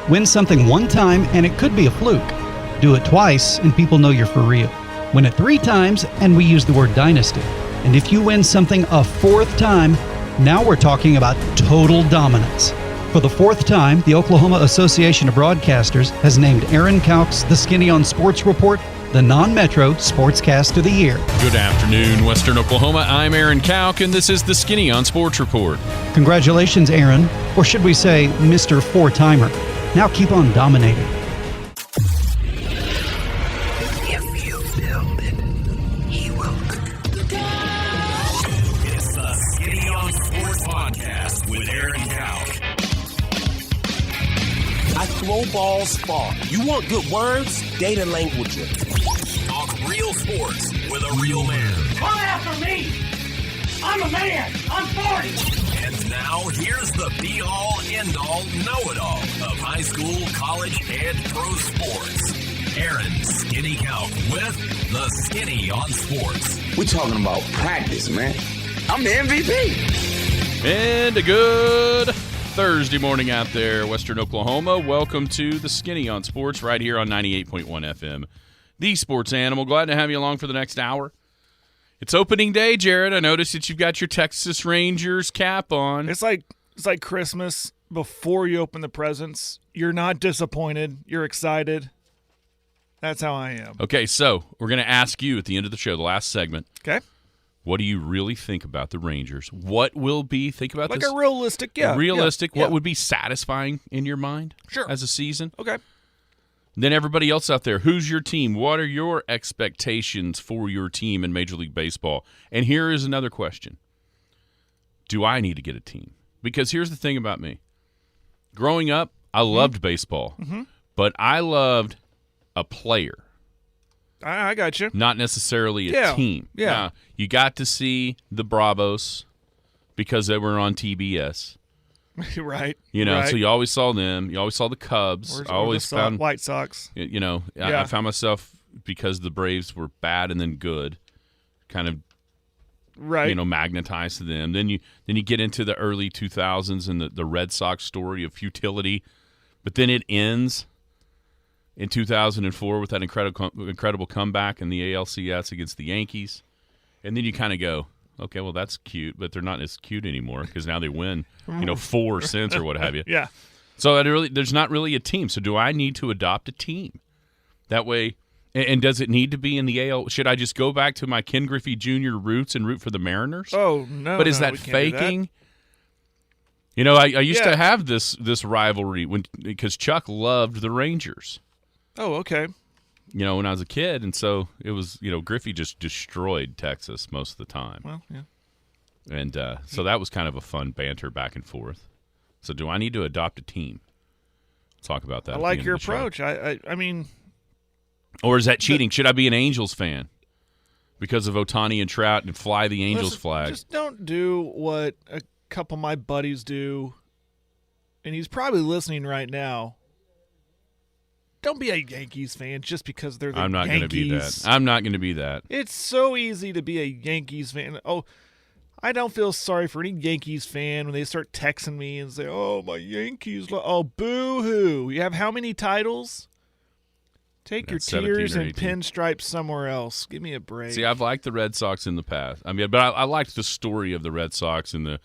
Win something one time and it could be a fluke. Do it twice and people know you're for real. Win it 3 times and we use the word dynasty. And if you win something a 4th time, now we're talking about total dominance. For the 4th time, the Oklahoma Association of Broadcasters has named Aaron Kauk's The Skinny on Sports Report the non-metro sportscast of the year. Good afternoon, Western Oklahoma. I'm Aaron Kauk, and this is The Skinny on Sports Report. Congratulations, Aaron, or should we say Mr. 4-timer. Now keep on dominating. If you build it, he will. It's The Skinny on Sports Podcast with Aaron Kauk. I throw balls far. You want good words? Data language. Talk real sports with a real man. Come after me! I'm a man! I'm 40! And now, here's the be-all, end-all, know-it-all of high school, college, and pro sports. Aaron Skinny Kauk with The Skinny on Sports. We're talking about practice, man. I'm the MVP. And a good Thursday morning out there, Western Oklahoma. Welcome to The Skinny on Sports right here on 98.1 FM. The Sports Animal. Glad to have you along for the next hour. It's opening day, Jared. I noticed that you've got your Texas Rangers cap on. It's like Christmas before you open the presents. You're not disappointed. You're excited. That's how I am. Okay, so we're going to ask you at the end of the show, the last segment. Okay. What do you really think about the Rangers? What will be, think about like this. Like a realistic, yeah. Realistic, yeah. What would be satisfying in your mind as a season? Okay. Then everybody else out there, who's your team? What are your expectations for your team in Major League Baseball? And here is another question. Do I need to get a team? Because here's the thing about me. Growing up, I loved baseball, but I loved a player. I got you. Not necessarily a team. Yeah. Now, you got to see the Bravos because they were on TBS. Right. You know, right. so you always saw them. You always saw the Cubs. I always found White Sox. You know, I found myself, because the Braves were bad and then good, kind of, you know, magnetized to them. Then you get into the early 2000s and the Red Sox story of futility, but then it ends in 2004 with that incredible comeback in the ALCS against the Yankees, and then you kind of go, okay, well, that's cute, but they're not as cute anymore because now they win, 4 cents or what have you. Yeah. So there's not really a team. So do I need to adopt a team? That way, and does it need to be in the AL? Should I just go back to my Ken Griffey Jr. roots and root for the Mariners? Oh, no. But is that faking? You know, I used to have this rivalry because Chuck loved the Rangers. Oh, okay. You know, when I was a kid, and so it was, Griffey just destroyed Texas most of the time. Well, yeah. And so that was kind of a fun banter back and forth. So do I need to adopt a team? Let's talk about that. I like your approach. I mean. Or is that cheating? Should I be an Angels fan because of Ohtani and Trout and fly the Angels flag? Just don't do what a couple of my buddies do, and he's probably listening right now. Don't be a Yankees fan just because they're the Yankees. I'm not going to be that. I'm not going to be that. It's so easy to be a Yankees fan. Oh, I don't feel sorry for any Yankees fan when they start texting me and say, oh, my Yankees. Oh, boo-hoo. You have how many titles? Take your tears and pinstripes somewhere else. Give me a break. See, I've liked the Red Sox in the past. I mean, but I liked the story of the Red Sox and the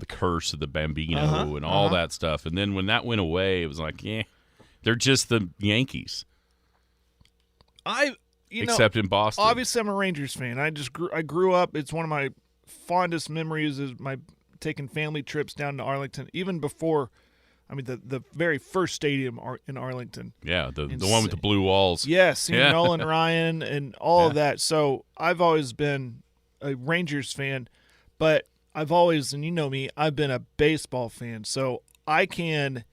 curse of the Bambino and all that stuff. And then when that went away, it was like, they're just the Yankees. Except in Boston. Obviously, I'm a Rangers fan. I grew up. It's one of my fondest memories is my taking family trips down to Arlington, even before. I mean, the very first stadium in Arlington. Yeah, the one with the blue walls. Yes, Nolan Ryan and all of that. So I've always been a Rangers fan, but I've always, and you know me, I've been a baseball fan. So I can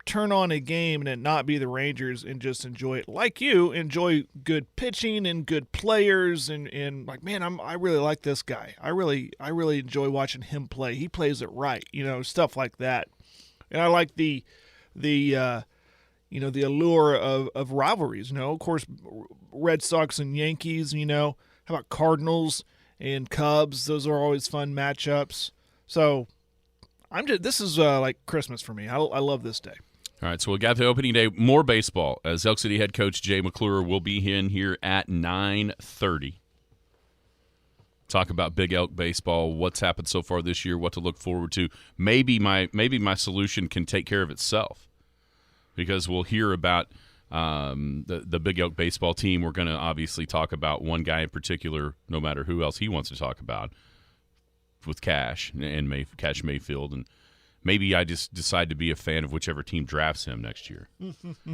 turn on a game and it not be the Rangers and just enjoy it. Like you, enjoy good pitching and good players and like, man, I really like this guy. I really enjoy watching him play. He plays it right, stuff like that. And I like the allure of rivalries. Of course, Red Sox and Yankees. How about Cardinals and Cubs? Those are always fun matchups. So this is like Christmas for me. I love this day. All right, so we got the opening day. More baseball, as Elk City head coach Jay McClure will be in here at 9:30. Talk about Big Elk baseball, what's happened so far this year, what to look forward to. Maybe my solution can take care of itself, because we'll hear about the Big Elk baseball team. We're going to obviously talk about one guy in particular, no matter who else he wants to talk about, with Cash and Cash Mayfield, and maybe I just decide to be a fan of whichever team drafts him next year,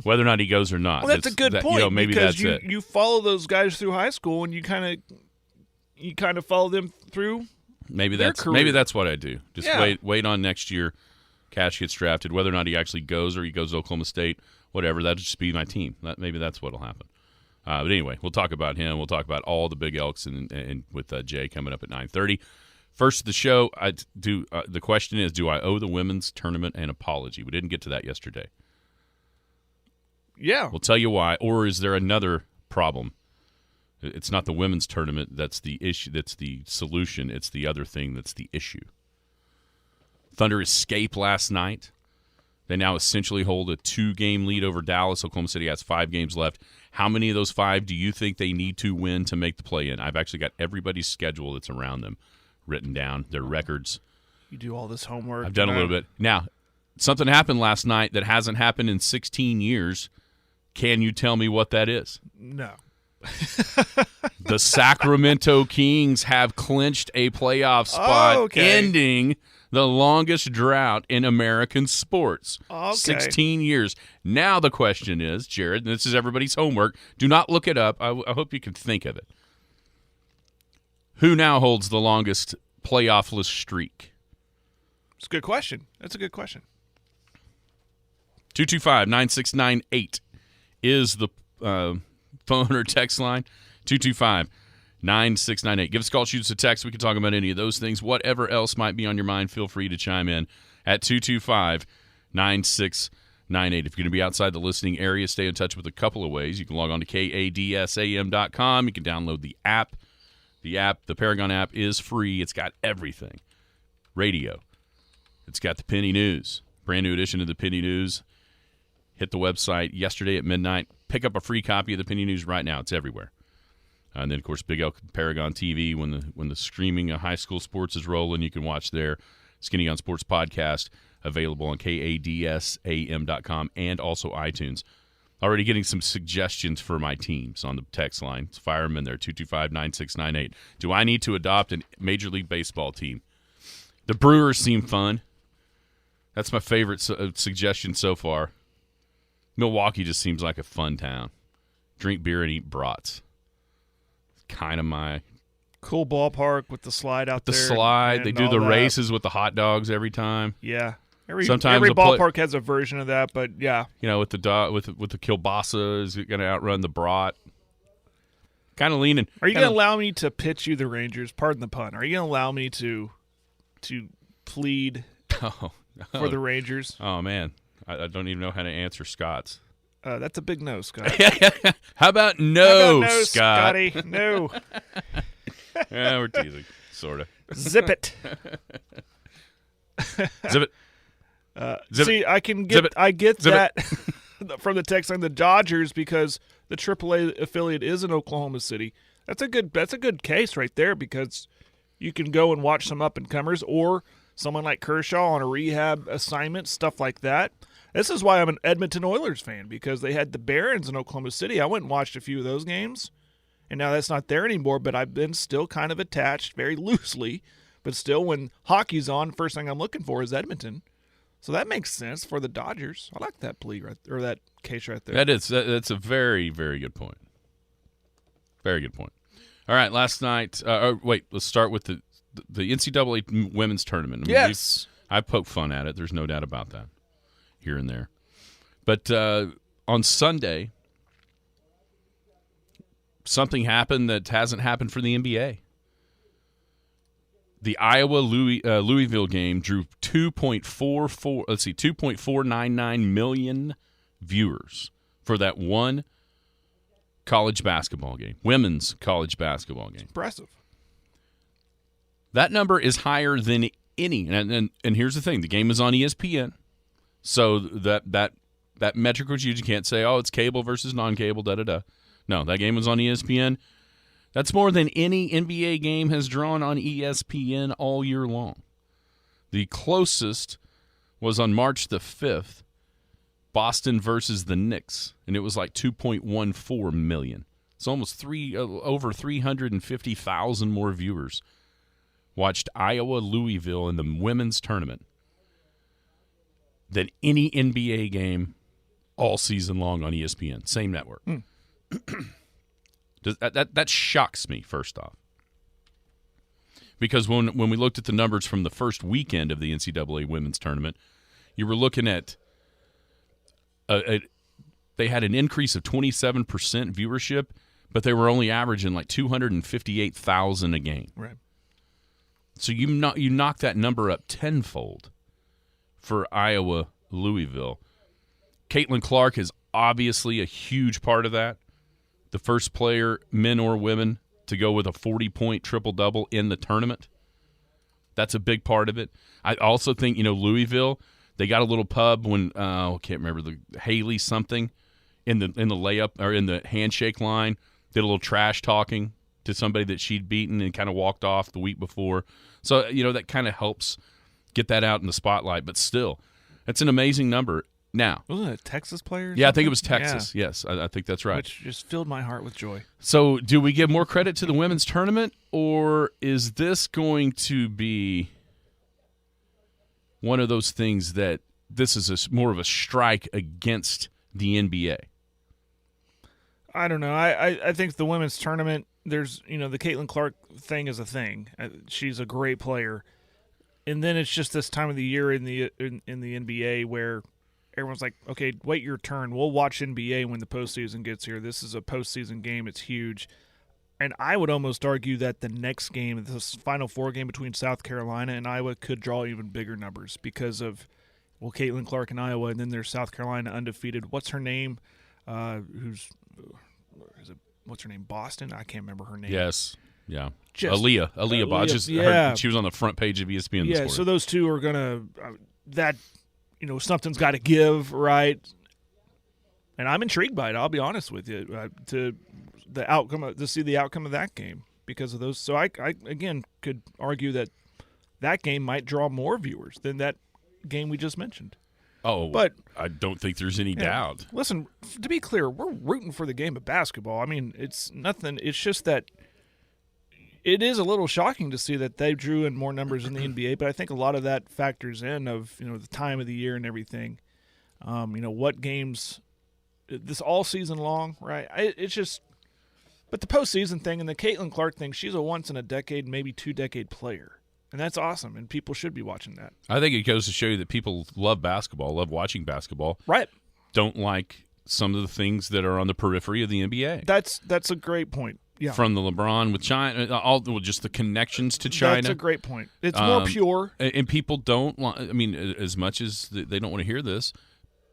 whether or not he goes or not. Well, that's a good point. Maybe because that's it. You follow those guys through high school, and you kind of follow them through. Maybe their that's career. what I do. Just wait on next year. Cash gets drafted, whether or not he actually goes or he goes to Oklahoma State, whatever. That'll just be my team. Maybe that's what'll happen. But anyway, we'll talk about him. We'll talk about all the Big Elks and with Jay coming up at 9:30. First of the show, the question is, do I owe the women's tournament an apology? We didn't get to that yesterday. Yeah. We'll tell you why. Or is there another problem? It's not the women's tournament that's the issue, that's the solution. It's the other thing that's the issue. Thunder escaped last night. They now essentially hold a 2-game lead over Dallas. Oklahoma City has 5 games left. How many of those 5 do you think they need to win to make the play-in? I've actually got everybody's schedule that's around them written down, their records. You do all this homework. I've done a little bit. Now, something happened last night that hasn't happened in 16 years. Can you tell me what that is? No. The Sacramento Kings have clinched a playoff spot, ending the longest drought in American sports. 16 years. Now the question is, Jared, and this is everybody's homework, do not look it up. I hope you can think of it. Who now holds the longest playoffless streak? It's a good question. That's a good question. 225-9698 is the phone or text line. 225-9698. Give us a call, shoot us a text. We can talk about any of those things. Whatever else might be on your mind, feel free to chime in at 225-9698. If you're going to be outside the listening area, stay in touch with a couple of ways. You can log on to kadsam.com. You can download the app. The Paragon app is free. It's got everything. Radio. It's got the Penny News. Brand new edition of the Penny News. Hit the website yesterday at midnight. Pick up a free copy of the Penny News right now. It's everywhere. And then, of course, Big Elk Paragon TV. When the streaming of high school sports is rolling, you can watch their Skinny on Sports podcast, available on kadsam.com and also iTunes. Already getting some suggestions for my teams on the text line. Let's fire them in there, 225-9698. Do I need to adopt a Major League Baseball team? The Brewers seem fun. That's my favorite suggestion so far. Milwaukee just seems like a fun town. Drink beer and eat brats. Kind of my... Cool ballpark with the slide out there. The slide. They do the races with the hot dogs every time. Yeah. Every Sometimes ballpark has a version of that, but yeah. You know, with the kielbasa is going to outrun the brat. Kind of leaning. Are you going to allow me to pitch you the Rangers? Pardon the pun. Are you going to allow me to plead for the Rangers? Oh, man. I don't even know how to answer Scott's. That's a big no, Scott. How about no, Scott? Scotty? No. Yeah, we're teasing, sort of. Zip it. Zip it. See, I get that from the text on the Dodgers because the AAA affiliate is in Oklahoma City. That's a good case right there because you can go and watch some up and comers or someone like Kershaw on a rehab assignment, stuff like that. This is why I'm an Edmonton Oilers fan because they had the Barons in Oklahoma City. I went and watched a few of those games, and now that's not there anymore. But I've been still kind of attached very loosely. But still, when hockey's on, first thing I'm looking for is Edmonton. So that makes sense for the Dodgers. I like that plea or that case right there. That's a very, very good point. Very good point. All right, last night. Let's start with the NCAA women's tournament. I mean, yes, I poke fun at it. There's no doubt about that. Here and there, but on Sunday, something happened that hasn't happened for the NBA. The Iowa Louisville game drew 2.499 million viewers for that one college basketball game, women's college basketball game. Impressive. That number is higher than any, and here's the thing: the game is on ESPN, so that That metric was huge. You can't say, oh, it's cable versus non-cable, da-da-da. No, that game was on ESPN. That's more than any NBA game has drawn on ESPN all year long. The closest was on March the 5th, Boston versus the Knicks, and it was like 2.14 million. It's almost over 350,000 more viewers watched Iowa-Louisville in the women's tournament than any NBA game all season long on ESPN. Same network. That shocks me, first off. Because when we looked at the numbers from the first weekend of the NCAA women's tournament, you were looking at they had an increase of 27% viewership, but they were only averaging like 258,000 a game. Right. So you knock that number up tenfold for Iowa Louisville. Caitlin Clark is obviously a huge part of that. The first player, men or women, to go with a 40-point triple-double in the tournament. That's a big part of it. I also think, Louisville, they got a little pub when I can't remember the Haley something in the layup or in the handshake line, did a little trash talking to somebody that she'd beaten and kind of walked off the week before. So, that kind of helps get that out in the spotlight. But still, that's an amazing number. Now, wasn't it a Texas player? Yeah, I think it was Texas. Yeah. Yes, I think that's right. Which just filled my heart with joy. So, do we give more credit to the women's tournament, or is this going to be one of those things that this is more of a strike against the NBA? I don't know. I think the women's tournament, there's, the Caitlin Clark thing is a thing. She's a great player. And then it's just this time of the year in the NBA where everyone's like, okay, wait your turn. We'll watch NBA when the postseason gets here. This is a postseason game. It's huge. And I would almost argue that the next game, this Final Four game between South Carolina and Iowa, could draw even bigger numbers because of, Caitlin Clark and Iowa, and then there's South Carolina undefeated. What's her name? What's her name? Boston? I can't remember her name. Yes. Yeah. Aaliyah Bodge. Yeah. She was on the front page of ESPN this morning. Yeah, so those two are going to something's got to give, right? And I'm intrigued by it, I'll be honest with you, to see the outcome of that game because of those. So I again could argue that game might draw more viewers than that game we just mentioned. Oh, but I don't think there's any doubt. Listen, to be clear, we're rooting for the game of basketball. I mean, it's nothing. It's just that it is a little shocking to see that they drew in more numbers in the NBA, but I think a lot of that factors in of, the time of the year and everything. What games this all season long, right? It's just – but the postseason thing and the Caitlin Clark thing, she's a once-in-a-decade, maybe two-decade player. And that's awesome, and people should be watching that. I think it goes to show you that people love basketball, love watching basketball. Right. Don't like some of the things that are on the periphery of the NBA. That's a great point. Yeah. From the LeBron with China, just the connections to China. That's a great point. It's more pure. And people don't as much as they don't want to hear this,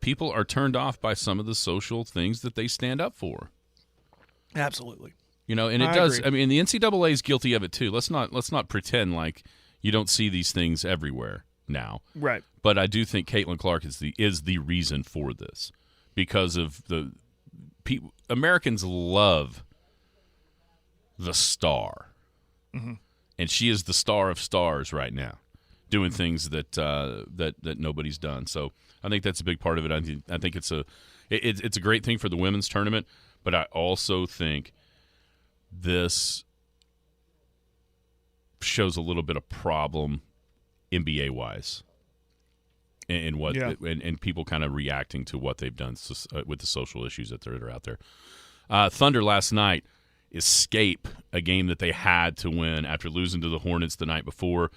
people are turned off by some of the social things that they stand up for. Absolutely. And it does. Agree. I mean, the NCAA is guilty of it too. Let's not pretend like you don't see these things everywhere now. Right. But I do think Caitlin Clark is the reason for this because of the people. Americans love the star, and she is the star of stars right now, doing things that nobody's done. So I think that's a big part of it. I think it's a great thing for the women's tournament, but I also think this shows a little bit of problem NBA wise, and what and people kind of reacting to what they've done with the social issues that are out there. Thunder last night escape a game that they had to win after losing to the Hornets the night before.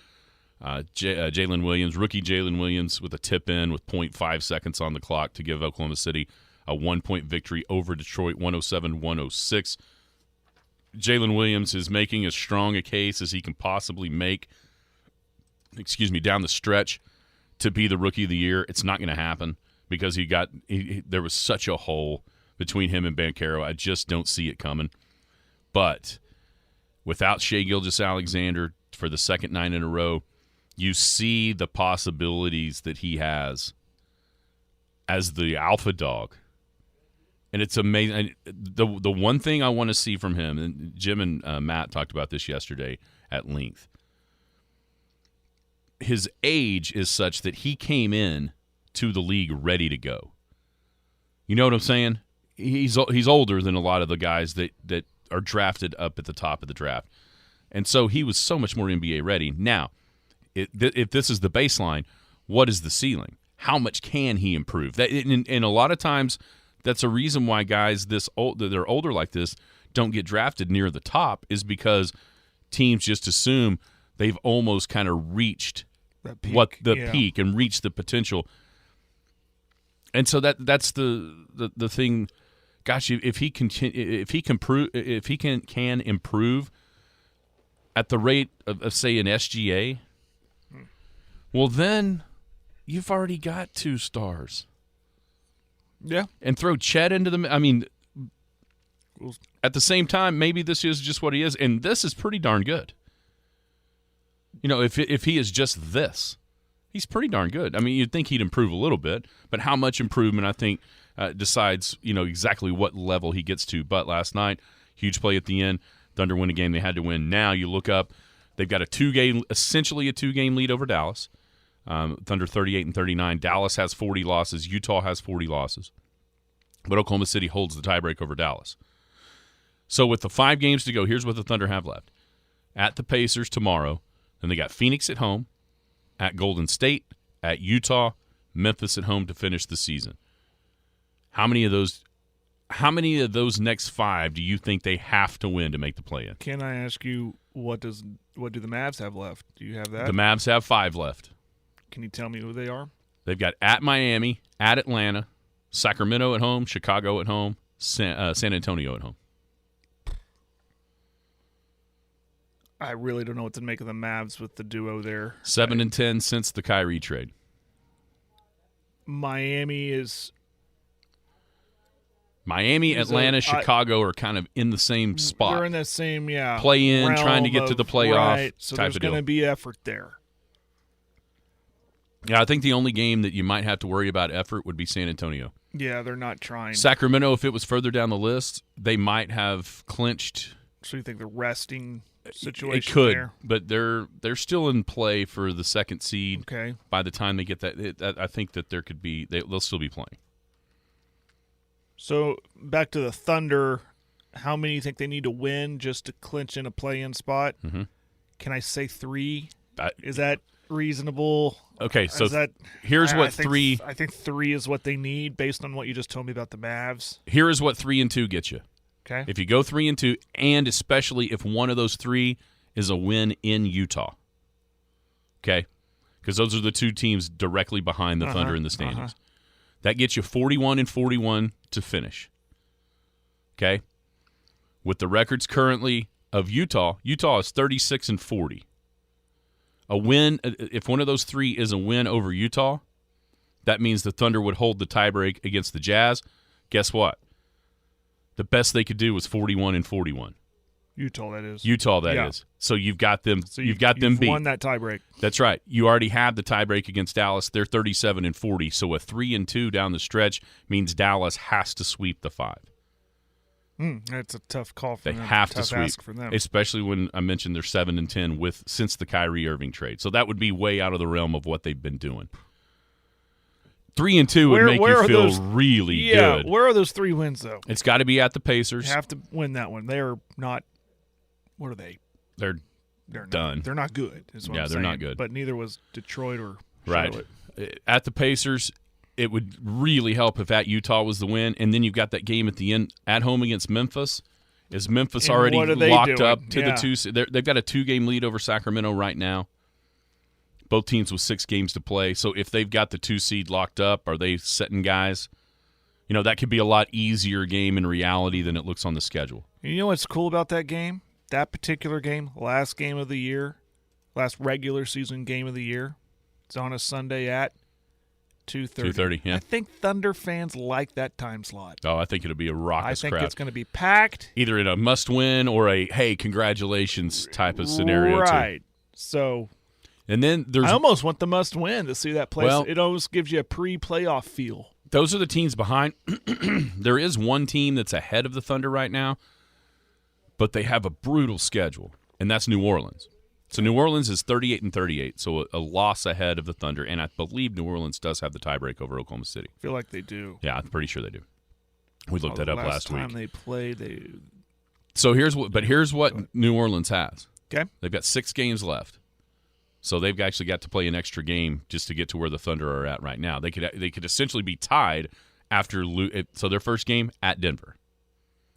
Jalen Williams, rookie Jalen Williams, with a tip in with 0.5 seconds on the clock to give Oklahoma City a 1-point victory over Detroit, 107-106. Jalen Williams is making as strong a case as he can possibly make, down the stretch to be the Rookie of the Year. It's not going to happen because there was such a hole between him and Banchero. I just don't see it coming. But without Shai Gilgeous-Alexander for the second night in a row, you see the possibilities that he has as the alpha dog. And it's amazing. The one thing I want to see from him, and Jim and Matt talked about this yesterday at length, his age is such that he came in to the league ready to go. You know what I'm saying? He's older than a lot of the guys that are drafted up at the top of the draft. And so he was so much more NBA ready. Now, if this is the baseline, what is the ceiling? How much can he improve? And a lot of times, that's a reason why guys that are older like this don't get drafted near the top, is because teams just assume they've almost kind of reached peak and reached the potential. And so that's the thing. Gosh, if he can improve at the rate of say an SGA, well then you've already got 2 stars. Yeah. And throw Chet into the – I mean, at the same time, maybe this is just what he is, and this is pretty darn good. You know, if he is just this, he's pretty darn good. I mean, you'd think he'd improve a little bit, but how much improvement, I think, decides, exactly what level he gets to. But last night, huge play at the end. Thunder win a game they had to win. Now you look up, they've got essentially a 2-game lead over Dallas. Thunder 38-39. Dallas has 40 losses. Utah has 40 losses. But Oklahoma City holds the tiebreak over Dallas. So with the 5 games to go, here's what the Thunder have left. At the Pacers tomorrow. Then they got Phoenix at home, at Golden State, at Utah, Memphis at home to finish the season. How many of those next 5 do you think they have to win to make the play-in? Can I ask you, what do the Mavs have left? Do you have that? The Mavs have 5 left. Can you tell me who they are? They've got at Miami, at Atlanta, Sacramento at home, Chicago at home, San Antonio at home. I really don't know what to make of the Mavs with the duo there. 7-10 since the Kyrie trade. Miami, Atlanta, Chicago are kind of in the same spot. They're in the same, play in, trying to get to the playoff right, so type there's of deal. going to be effort there. Yeah, I think the only game that you might have to worry about effort would be San Antonio. Yeah, they're not trying. Sacramento, if it was further down the list, they might have clinched. So you think the resting situation it could, there? But they're still in play for the 2nd seed. Okay. By the time they get that, I think that there could be they'll still be playing. So back to the Thunder, how many do you think they need to win just to clinch in a play-in spot? Mm-hmm. Can I say 3? Is that reasonable? Okay, so here's what 3. I think 3 is what they need based on what you just told me about the Mavs. Here is what 3 and 2 get you. Okay. If you go 3 and 2, and especially if one of those 3 is a win in Utah. Okay? Because those are the 2 teams directly behind the Thunder in the standings. That gets you 41-41 to finish. Okay? With the records currently of Utah is 36-40. A win, if one of those 3 is a win over Utah, that means the Thunder would hold the tiebreak against the Jazz. Guess what? The best they could do was 41-41. Utah, that is. So you've got them. So you've got them beat. Won that tiebreak. That's right. You already have the tiebreak against Dallas. They're 37-40. So a 3-2 down the stretch means Dallas has to sweep the 5. That's a tough call for them. They have to tough sweep, ask for them. especially when I mentioned they're 7-10 since the Kyrie Irving trade. So that would be way out of the realm of what they've been doing. 3-2 would make you feel really good. Yeah, where are those 3 wins, though? It's got to be at the Pacers. You have to win that one. They are not – what are they? They're done. They're not good is what I'm they're saying. not good. But neither was Detroit or Charlotte. Right. At the Pacers, it would really help if at Utah was the win. And then you've got that game at the end at home against Memphis. Is Memphis and already locked doing? up to the 2? They've got a 2-game lead over Sacramento right now. Both teams with 6 games to play. So if they've got the 2 seed locked up, are they setting guys? That could be a lot easier game in reality than it looks on the schedule. You know what's cool about that game? That particular game, last game of the year, last regular season game of the year. It's on a Sunday at 2:30. 2:30, yeah. I think Thunder fans like that time slot. Oh, I think it'll be a raucous crowd. I think it's going to be packed. Either in a must-win or a, hey, congratulations type of scenario, right. too. So and then there's I almost want the must-win to see that place. Well, it almost gives you a pre-playoff feel. those are the teams behind. There is one team that's ahead of the Thunder right now, but they have a brutal schedule, and that's New Orleans. So New Orleans is 38-38, so a loss ahead of the Thunder, and I believe New Orleans does have the tiebreak over Oklahoma City. I feel like they do. Yeah, I'm pretty sure they do. We looked that up last week. Last time they played, So here's what New Orleans has. Okay. They've got 6 games left. So they've actually got to play an extra game just to get to where the Thunder are at right now. They could essentially be tied after so their first game at Denver.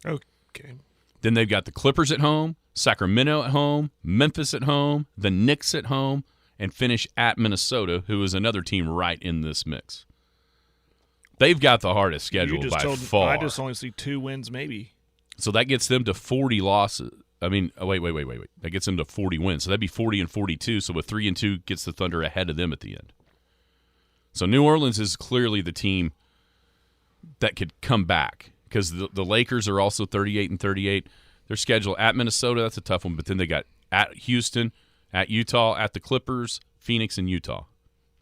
Okay. Then they've got the Clippers at home, Sacramento at home, Memphis at home, the Knicks at home, and finish at Minnesota, who is another team right in this mix. They've got the hardest schedule by far. I just only see 2 wins, maybe. So that gets them to 40 losses. I mean, wait. That gets them to 40 wins. So that'd be 40-42. So a 3-2 gets the Thunder ahead of them at the end. So New Orleans is clearly the team that could come back because the Lakers are also 38-38. Their schedule at Minnesota, that's a tough one. But then they got at Houston, at Utah, at the Clippers, Phoenix, and Utah.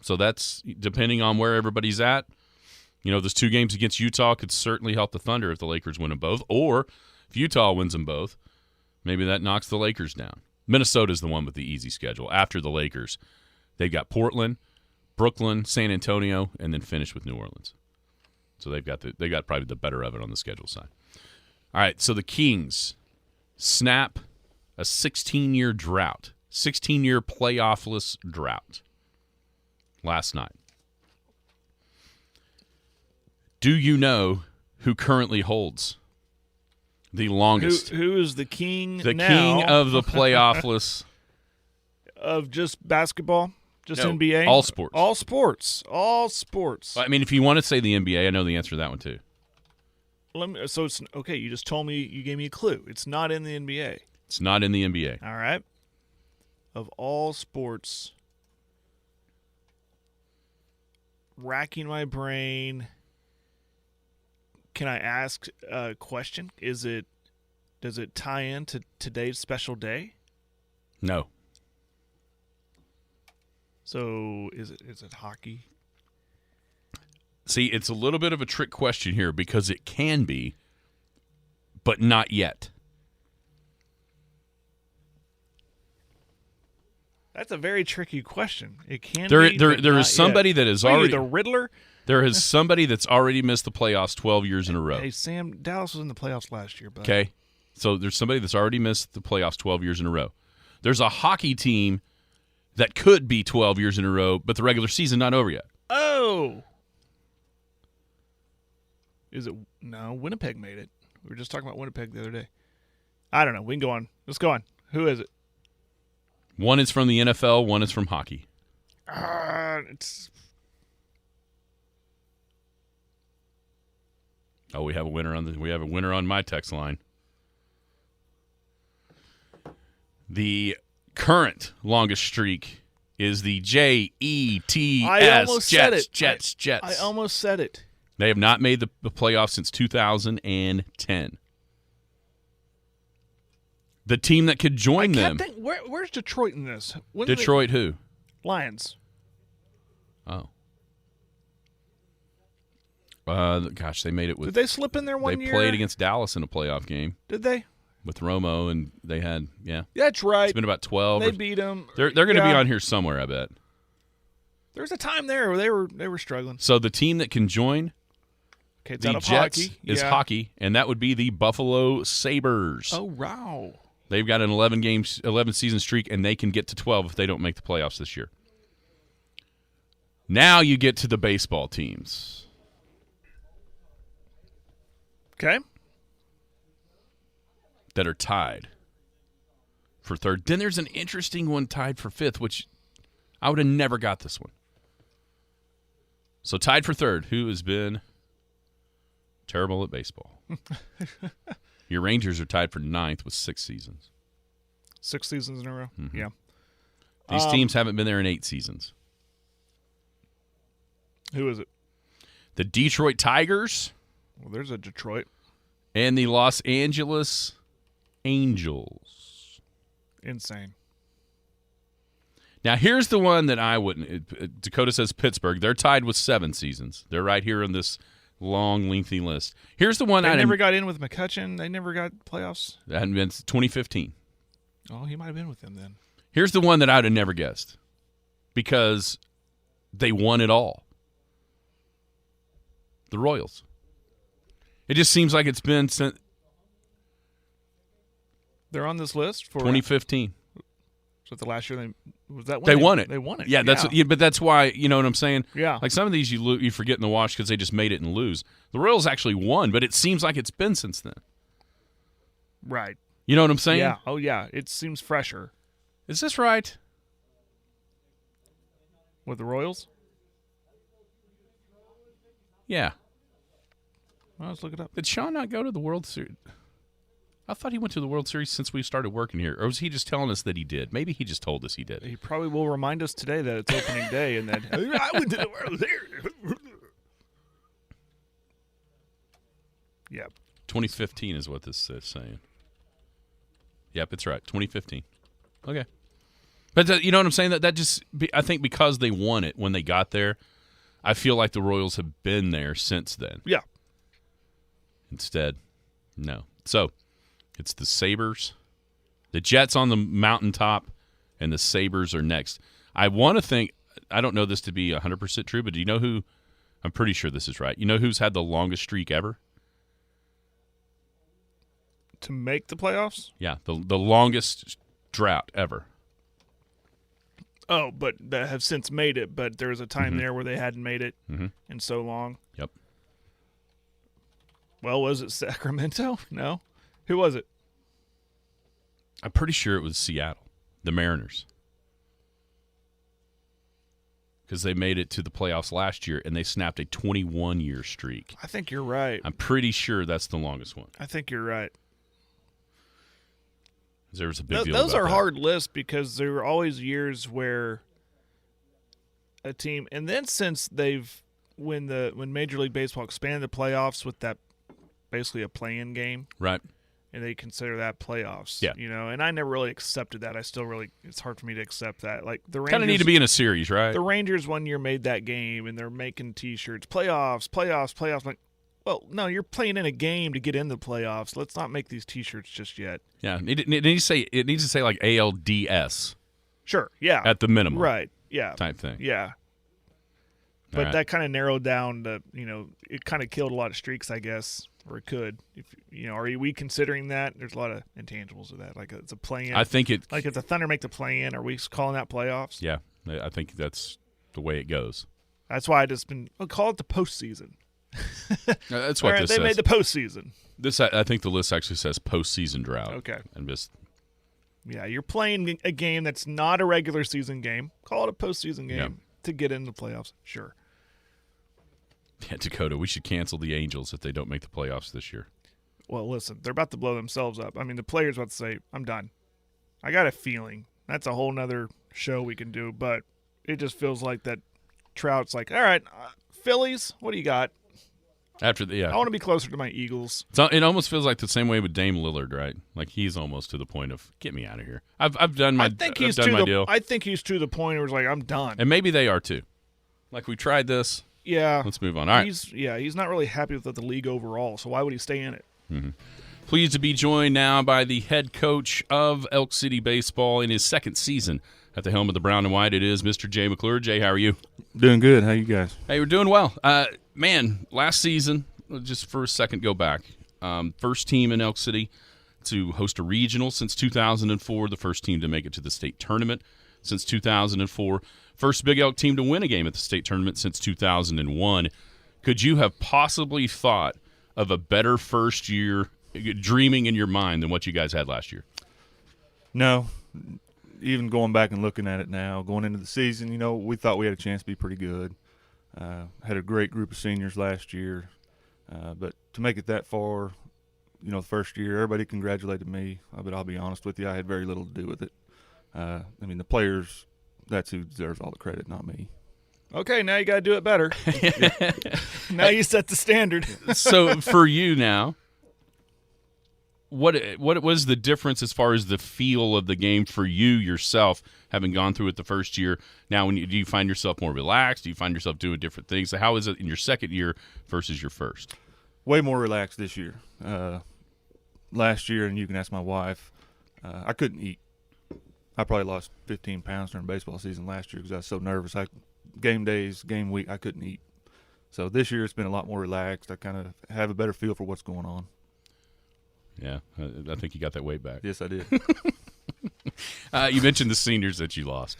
So that's depending on where everybody's at. Those 2 games against Utah could certainly help the Thunder if the Lakers win them both. Or if Utah wins them both, maybe that knocks the Lakers down. Minnesota's the one with the easy schedule. After the Lakers, they've got Portland, Brooklyn, San Antonio, and then finish with New Orleans. So they got probably the better of it on the schedule side. All right, so the Kings snap a 16-year drought, 16-year playoffless drought last night. Do you know who currently holds the longest? Who is the king the now? King of the playoffless. Of just basketball? Just No, NBA? all sports. All sports. I mean, if you want to say the NBA, I know the answer to that one too. So it's okay. You just told me, you gave me a clue. It's not in the NBA. It's not in the NBA. All right. Of all sports, racking my brain. Can I ask a question? Does it tie into today's special day? No. So is it hockey? See, it's a little bit of a trick question here because it can be, but not yet. That's a very tricky question. It can There be. But is not somebody yet. that is What are you, already the Riddler. There is somebody that's already missed the playoffs 12 years in a row. Hey Sam, Dallas was in the playoffs last year, but Okay, so there's somebody that's already missed the playoffs 12 years in a row. There's a hockey team that could be 12 years in a row, but the regular season not over yet. Oh, is it? No, Winnipeg made it. We were just talking about Winnipeg the other day. I don't know. We can go on. Let's go on. Who is it? One is from the NFL, one is from hockey. It's Oh, we have a winner on my text line. The current longest streak is the Jets. I almost said it. Jets. I almost said it. They have not made the playoffs since 2010. The team that could join them. Where's Detroit in this? Detroit who? Lions. Oh. Gosh, they made it with. Did they slip in there one year? They played against Dallas in a playoff game Did they? with Romo, and they had That's right. It's been about 12. They beat them. They're going to be on here somewhere, I bet. There was a time there where they were struggling. So the team that can join Okay, it's the out of Jets hockey. is Yeah. hockey, and that would be the Buffalo Sabres. Oh wow! They've got an 11 season streak, and they can get to 12 if they don't make the playoffs this year. Now you get to the baseball teams. Okay. That are tied for third. Then there's an interesting one tied for fifth, which I would have never got this one. So tied for third, who has been terrible at baseball? Your Rangers are tied for ninth with 6 seasons. 6 seasons in a row. Mm-hmm. Yeah. These teams haven't been there in 8 seasons. Who is it? The Detroit Tigers Well, there's a Detroit. and the Los Angeles Angels. Insane. Now, here's the one that I wouldn't. Dakota says Pittsburgh. They're tied with 7 seasons. They're right here on this long, lengthy list. Here's the one They never got in with McCutcheon. They never got playoffs. That hadn't been 2015. Oh, he might have been with them then. Here's the one that I would have never guessed because they won it all. The Royals. It just seems like it's been since they're on this list for 2015. So the last year they won it. They won it. Yeah, but that's why, you know what I'm saying? Yeah. Like some of these you forget in the wash because they just made it and lose. The Royals actually won, but it seems like it's been since then. Right. You know what I'm saying? Yeah. Oh yeah. It seems fresher. Is this right? With the Royals? Yeah. Well, let's look it up. Did Sean not go to the World Series? I thought he went to the World Series since we started working here. Or was he just telling us that he did? Maybe he just told us he did. He probably will remind us today that it's opening day and that I went to the World Series. Yep. 2015 is what this is saying. Yep, it's right. 2015. Okay. But you know what I'm saying? That just I think because they won it when they got there, I feel like the Royals have been there since then. Yeah. Instead, no. So, it's the Sabres, the Jets on the mountaintop, and the Sabres are next. I want to think, I don't know this to be 100% true, but do you know who, I'm pretty sure this is right. You know who's had the longest streak ever? To make the playoffs? Yeah, the longest drought ever. Oh, but that have since made it, but there was a time there where they hadn't made it in so long. Yep. Well, was it Sacramento? No. Who was it? I'm pretty sure it was Seattle, the Mariners. Because they made it to the playoffs last year, and they snapped a 21-year streak. I think you're right. I'm pretty sure that's the longest one. I think you're right. There was a big deal Those about are that. hard lists because there were always years where a team, and then since when Major League Baseball expanded the playoffs with that basically a play-in game, Right. and they consider that playoffs. Yeah. You know, and I never really accepted that. It's hard for me to accept that. Like the Rangers Kind of need to be in a series, right? The Rangers one year made that game, and they're making T-shirts, playoffs. I'm like, well, no, you're playing in a game to get in the playoffs. Let's not make these T-shirts just yet. Yeah, it needs to say like ALDS Sure, yeah. at the minimum, Right, yeah. type thing. Yeah. But right. that kind of narrowed down it kind of killed a lot of streaks, I guess, or it could. If are we considering that? There's a lot of intangibles of that. Like it's a play-in. I think it. Like if the Thunder make the play-in, are we calling that playoffs? Yeah, I think that's the way it goes. That's why call it the postseason. That's what All right, this they says. made the postseason. This I think the list actually says postseason drought. Okay. And just Yeah, you're playing a game that's not a regular season game. Call it a postseason game Yeah. to get into the playoffs. Sure. yeah, Dakota, we should cancel the Angels if they don't make the playoffs this year. Well, listen, they're about to blow themselves up. I mean, the players about to say, I'm done. I got a feeling. That's a whole nother show we can do, but it just feels like that Trout's like, all right, Phillies, what do you got? After I want to be closer to my Eagles. It almost feels like the same way with Dame Lillard, right? Like he's almost to the point of get me out of here. I've done my deal. I think he's to the point where it's like I'm done. And maybe they are too. Like we tried this. Yeah. Let's move on. All right. He's not really happy with the league overall, so why would he stay in it? Mm-hmm. Pleased to be joined now by the head coach of Elk City Baseball in his second season at the helm of the Brown and White. It is Mr. Jay McClure. Jay, how are you? Doing good. How you guys? Hey, we're doing well. Man, last season, just for a second go back, first team in Elk City to host a regional since 2004, the first team to make it to the state tournament since 2004, first Big Elk team to win a game at the state tournament since 2001. Could you have possibly thought of a better first year dreaming in your mind than what you guys had last year? No. Even going back and looking at it now, going into the season, we thought we had a chance to be pretty good. Had a great group of seniors last year. But to make it that far, the first year, everybody congratulated me. But I'll be honest with you, I had very little to do with it. The players, that's who deserves all the credit, not me. Okay, now you got to do it better. Now you set the standard. So for you now, What was the difference as far as the feel of the game for you yourself, having gone through it the first year? Now, do you find yourself more relaxed? Do you find yourself doing different things? So how is it in your second year versus your first? Way more relaxed this year. Last year, and you can ask my wife, I couldn't eat. I probably lost 15 pounds during baseball season last year because I was so nervous. Game days, game week, I couldn't eat. So this year it's been a lot more relaxed. I kind of have a better feel for what's going on. Yeah, I think you got that weight back. Yes, I did. You mentioned the seniors that you lost.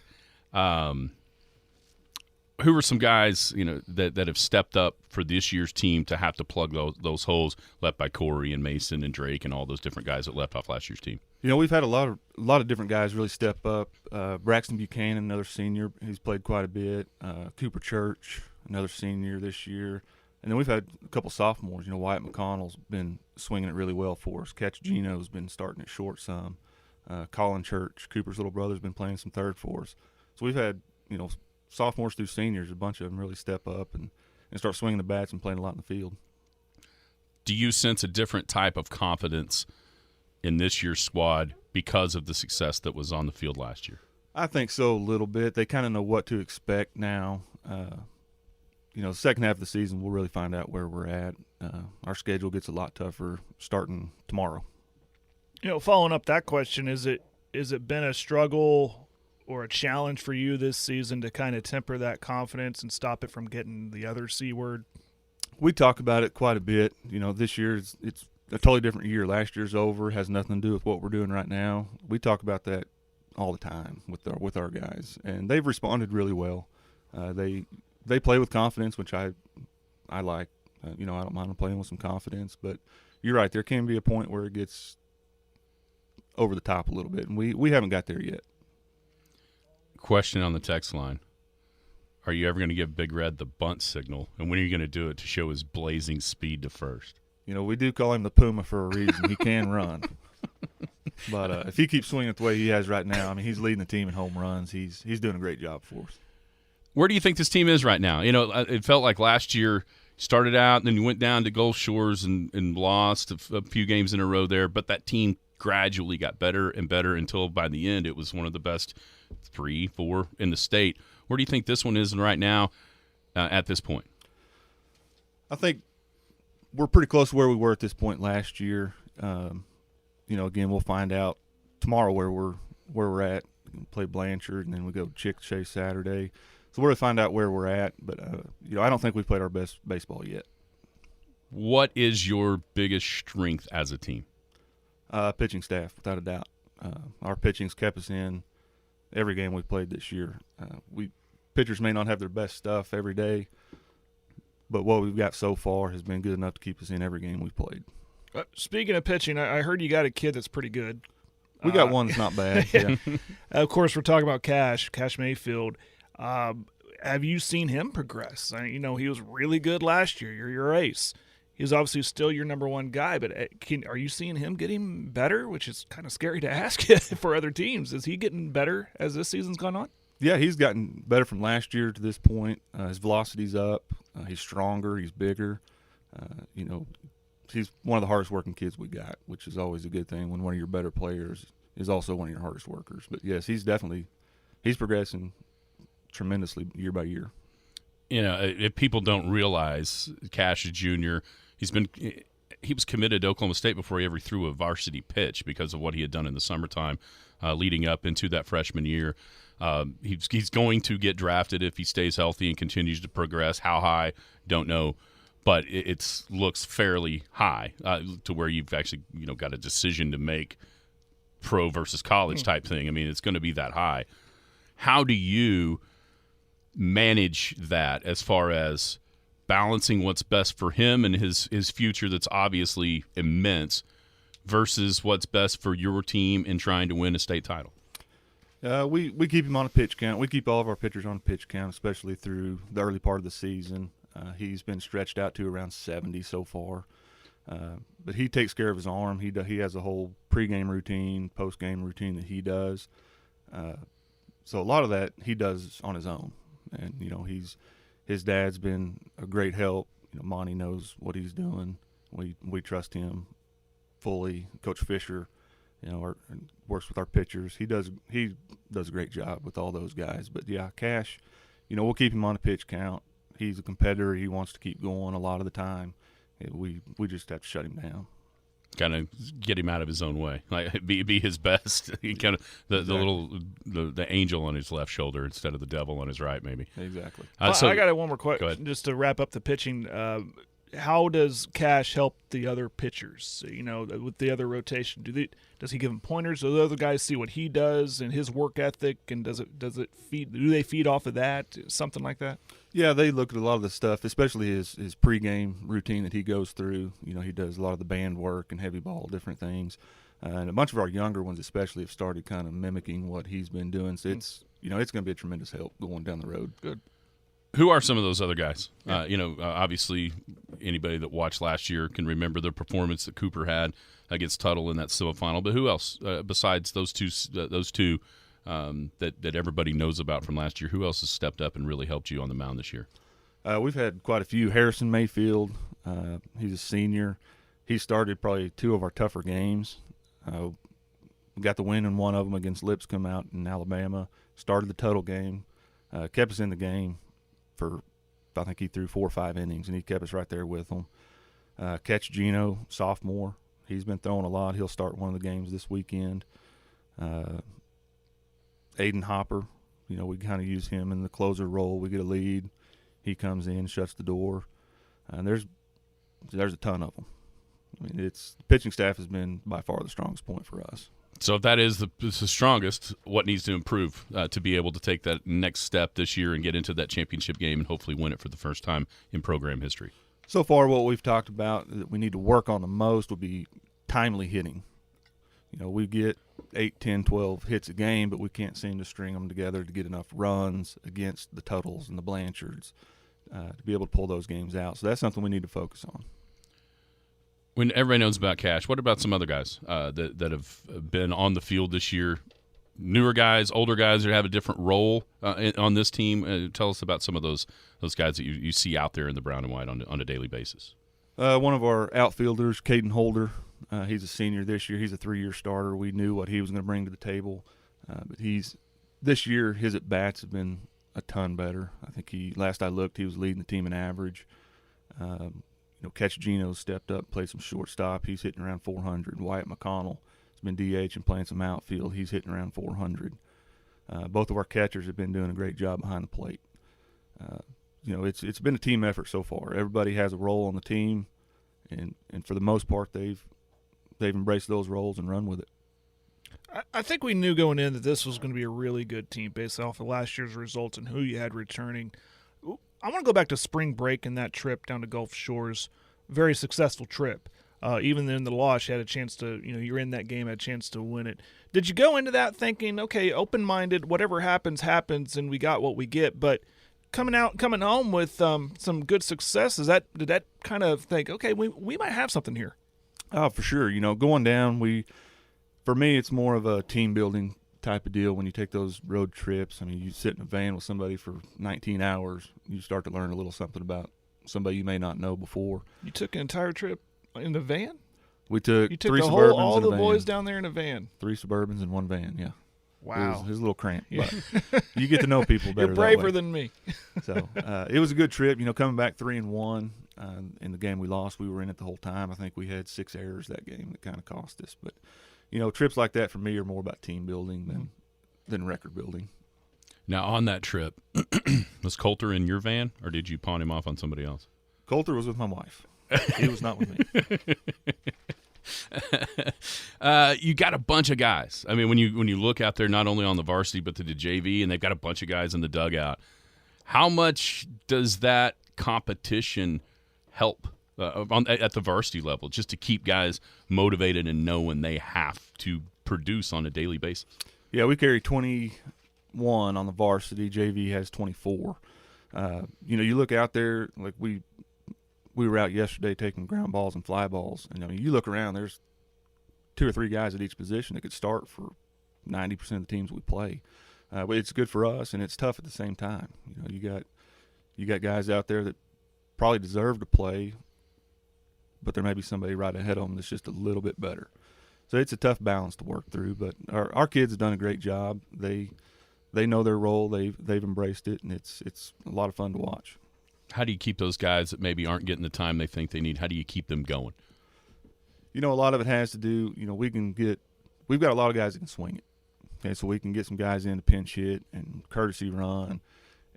Who were some guys that have stepped up for this year's team to have to plug those holes left by Corey and Mason and Drake and all those different guys that left off last year's team? We've had a lot of different guys really step up. Braxton Buchanan, another senior, he's played quite a bit. Cooper Church, another senior this year. And then we've had a couple sophomores. Wyatt McConnell's been swinging it really well for us. Catch Gino's been starting at short some. Colin Church, Cooper's little brother, has been playing some third for us. So we've had, sophomores through seniors, a bunch of them really step up and start swinging the bats and playing a lot in the field. Do you sense a different type of confidence in this year's squad because of the success that was on the field last year? I think so, a little bit. They kind of know what to expect now. The second half of the season, we'll really find out where we're at. Our schedule gets a lot tougher starting tomorrow. Following up that question, is it been a struggle or a challenge for you this season to kind of temper that confidence and stop it from getting the other C word? We talk about it quite a bit. This year it's a totally different year. Last year's over, has nothing to do with what we're doing right now. We talk about that all the time with our guys, and they've responded really well. They play with confidence, which I like. I don't mind them playing with some confidence, but you're right. There can be a point where it gets over the top a little bit, and we haven't got there yet. Question on the text line. Are you ever going to give Big Red the bunt signal, and when are you going to do it to show his blazing speed to first? We do call him the Puma for a reason. He can run. But if he keeps swinging it the way he has right now, he's leading the team in home runs. He's doing a great job for us. Where do you think this team is right now? It felt like last year started out, and then you went down to Gulf Shores and lost a few games in a row there, but that team gradually got better and better until by the end it was one of the best 3-4 in the state. Where do you think this one is right now at this point? I think we're pretty close to where we were at this point last year. Again, we'll find out tomorrow where we're at. We play Blanchard, and then we go Chickasha Saturday. So we're going to find out where we're at. But, I don't think we've played our best baseball yet. What is your biggest strength as a team? Pitching staff, without a doubt. Our pitching's kept us in every game we've played this year. Pitchers may not have their best stuff every day, but what we've got so far has been good enough to keep us in every game we've played. Speaking of pitching, I heard you got a kid that's pretty good. We got one that's not bad. Yeah. Of course, we're talking about Cash Mayfield. Have you seen him progress? He was really good last year. You're your ace. He's obviously still your number one guy, but are you seeing him getting better, which is kind of scary to ask for other teams? Is he getting better as this season's gone on? Yeah, he's gotten better from last year to this point. His velocity's up. He's stronger. He's bigger. He's one of the hardest working kids we got, which is always a good thing when one of your better players is also one of your hardest workers. But, yes, he's progressing tremendously year by year. If people don't realize Cash Jr., he was committed to Oklahoma State before he ever threw a varsity pitch because of what he had done in the summertime leading up into that freshman year. He's going to get drafted if he stays healthy and continues to progress. How high, don't know. But it looks fairly high to where you've actually got a decision to make, pro versus college type thing. It's going to be that high. How do you manage that as far as balancing what's best for him and his future that's obviously immense versus what's best for your team in trying to win a state title? We keep him on a pitch count. We keep all of our pitchers on a pitch count, especially through the early part of the season. He's been stretched out to around 70 so far. But he takes care of his arm. He has a whole pregame routine, postgame routine that he does. So a lot of that he does on his own. And, his dad's been a great help. Monty knows what he's doing. We trust him fully. Coach Fisher, works with our pitchers. He does a great job with all those guys. But yeah, Cash, we'll keep him on a pitch count. He's a competitor. He wants to keep going a lot of the time. We just have to shut him down. Kind of get him out of his own way, like be his best. He kind of the angel on his left shoulder instead of the devil on his right, maybe. Exactly. So I got one more question, go ahead. just to wrap up the pitching. How does Cash help the other pitchers? With the other rotation, does he give them pointers? Do the other guys see what he does and his work ethic, and does it feed? Do they feed off of that? Something like that? Yeah, they look at a lot of the stuff, especially his pregame routine that he goes through. He does a lot of the band work and heavy ball, different things. And a bunch of our younger ones especially have started kind of mimicking what he's been doing. So it's going to be a tremendous help going down the road. Good. Who are some of those other guys? Yeah. Obviously, anybody that watched last year can remember the performance that Cooper had against Tuttle in that semifinal. But who else besides those two that everybody knows about from last year? Who else has stepped up and really helped you on the mound this year? We've had quite a few. Harrison Mayfield, he's a senior. He started probably two of our tougher games. We got the win in one of them against Lipscomb out in Alabama. Started the Tuttle game, kept us in the game for, I think he threw 4 or 5 innings, and he kept us right there with him. Catch Gino, sophomore. He's been throwing a lot. He'll start one of the games this weekend. Aiden Hopper, we kind of use him in the closer role. We get a lead. He comes in, shuts the door. And there's a ton of them. I mean, the pitching staff has been by far the strongest point for us. So if that is the strongest, what needs to improve to be able to take that next step this year and get into that championship game and hopefully win it for the first time in program history? So far, what we've talked about that we need to work on the most would be timely hitting. We get 8, 10, 12 hits a game, but we can't seem to string them together to get enough runs against the Tuttles and the Blanchards to be able to pull those games out. So that's something we need to focus on. When everybody knows about Cash, what about some other guys that have been on the field this year? Newer guys, older guys that have a different role on this team. Tell us about some of those guys that you see out there in the brown and white on a daily basis. One of our outfielders, Caden Holder, he's a senior this year. He's a 3-year starter. We knew what he was going to bring to the table, but this year his at bats have been a ton better. I think last I looked, he was leading the team in average. Catch Gino stepped up, played some shortstop. He's hitting around 400. Wyatt McConnell has been DH and playing some outfield. He's hitting around 400. Both of our catchers have been doing a great job behind the plate. It's been a team effort so far. Everybody has a role on the team, and for the most part, they've embraced those roles and run with it. I think we knew going in that this was going to be a really good team based off of last year's results and who you had returning. I want to go back to spring break and that trip down to Gulf Shores. Very successful trip. Even in the loss, you had a chance to, you're in that game, had a chance to win it. Did you go into that thinking, okay, open-minded, whatever happens, and we got what we get, but coming home with some good success, did that kind of think, okay, we might have something here? Oh, for sure. Going down, for me, it's more of a team-building type of deal when you take those road trips. I mean, you sit in a van with somebody for 19 hours, you start to learn a little something about somebody you may not know before. You took an entire trip in the van? We took You took 3 the Suburbans all and a the boys van. down there in a van. 3 Suburbans and 1 van, yeah. Wow. It was a little cramped, Yeah. but you get to know people better. You're braver that way. than me. So it was a good trip. Coming back 3-1 in the game we lost, we were in it the whole time. I think we had 6 errors that game that kind of cost us. But trips like that for me are more about team building than record building. Now, on that trip, was Coulter in your van, or did you pawn him off on somebody else? Coulter was with my wife. He was not with me. You got a bunch of guys. I mean, when you look out there, not only on the varsity but to the JV, and they've got a bunch of guys in the dugout. How much does that competition help at the varsity level, just to keep guys motivated and know when they have to produce on a daily basis? Yeah, we carry 21 on the varsity. JV has 24. You look out there, like we were out yesterday taking ground balls and fly balls, and you look around, there's 2 or 3 guys at each position that could start for 90% of the teams we play. But it's good for us, and it's tough at the same time. You got guys out there that probably deserve to play, but there may be somebody right ahead of them that's just a little bit better. So it's a tough balance to work through, but our kids have done a great job. They know their role. They've embraced it, and it's a lot of fun to watch. How do you keep those guys that maybe aren't getting the time they think they need? How do you keep them going? A lot of it has to do, we've got a lot of guys that can swing it. Okay, so we can get some guys in to pinch hit and courtesy run,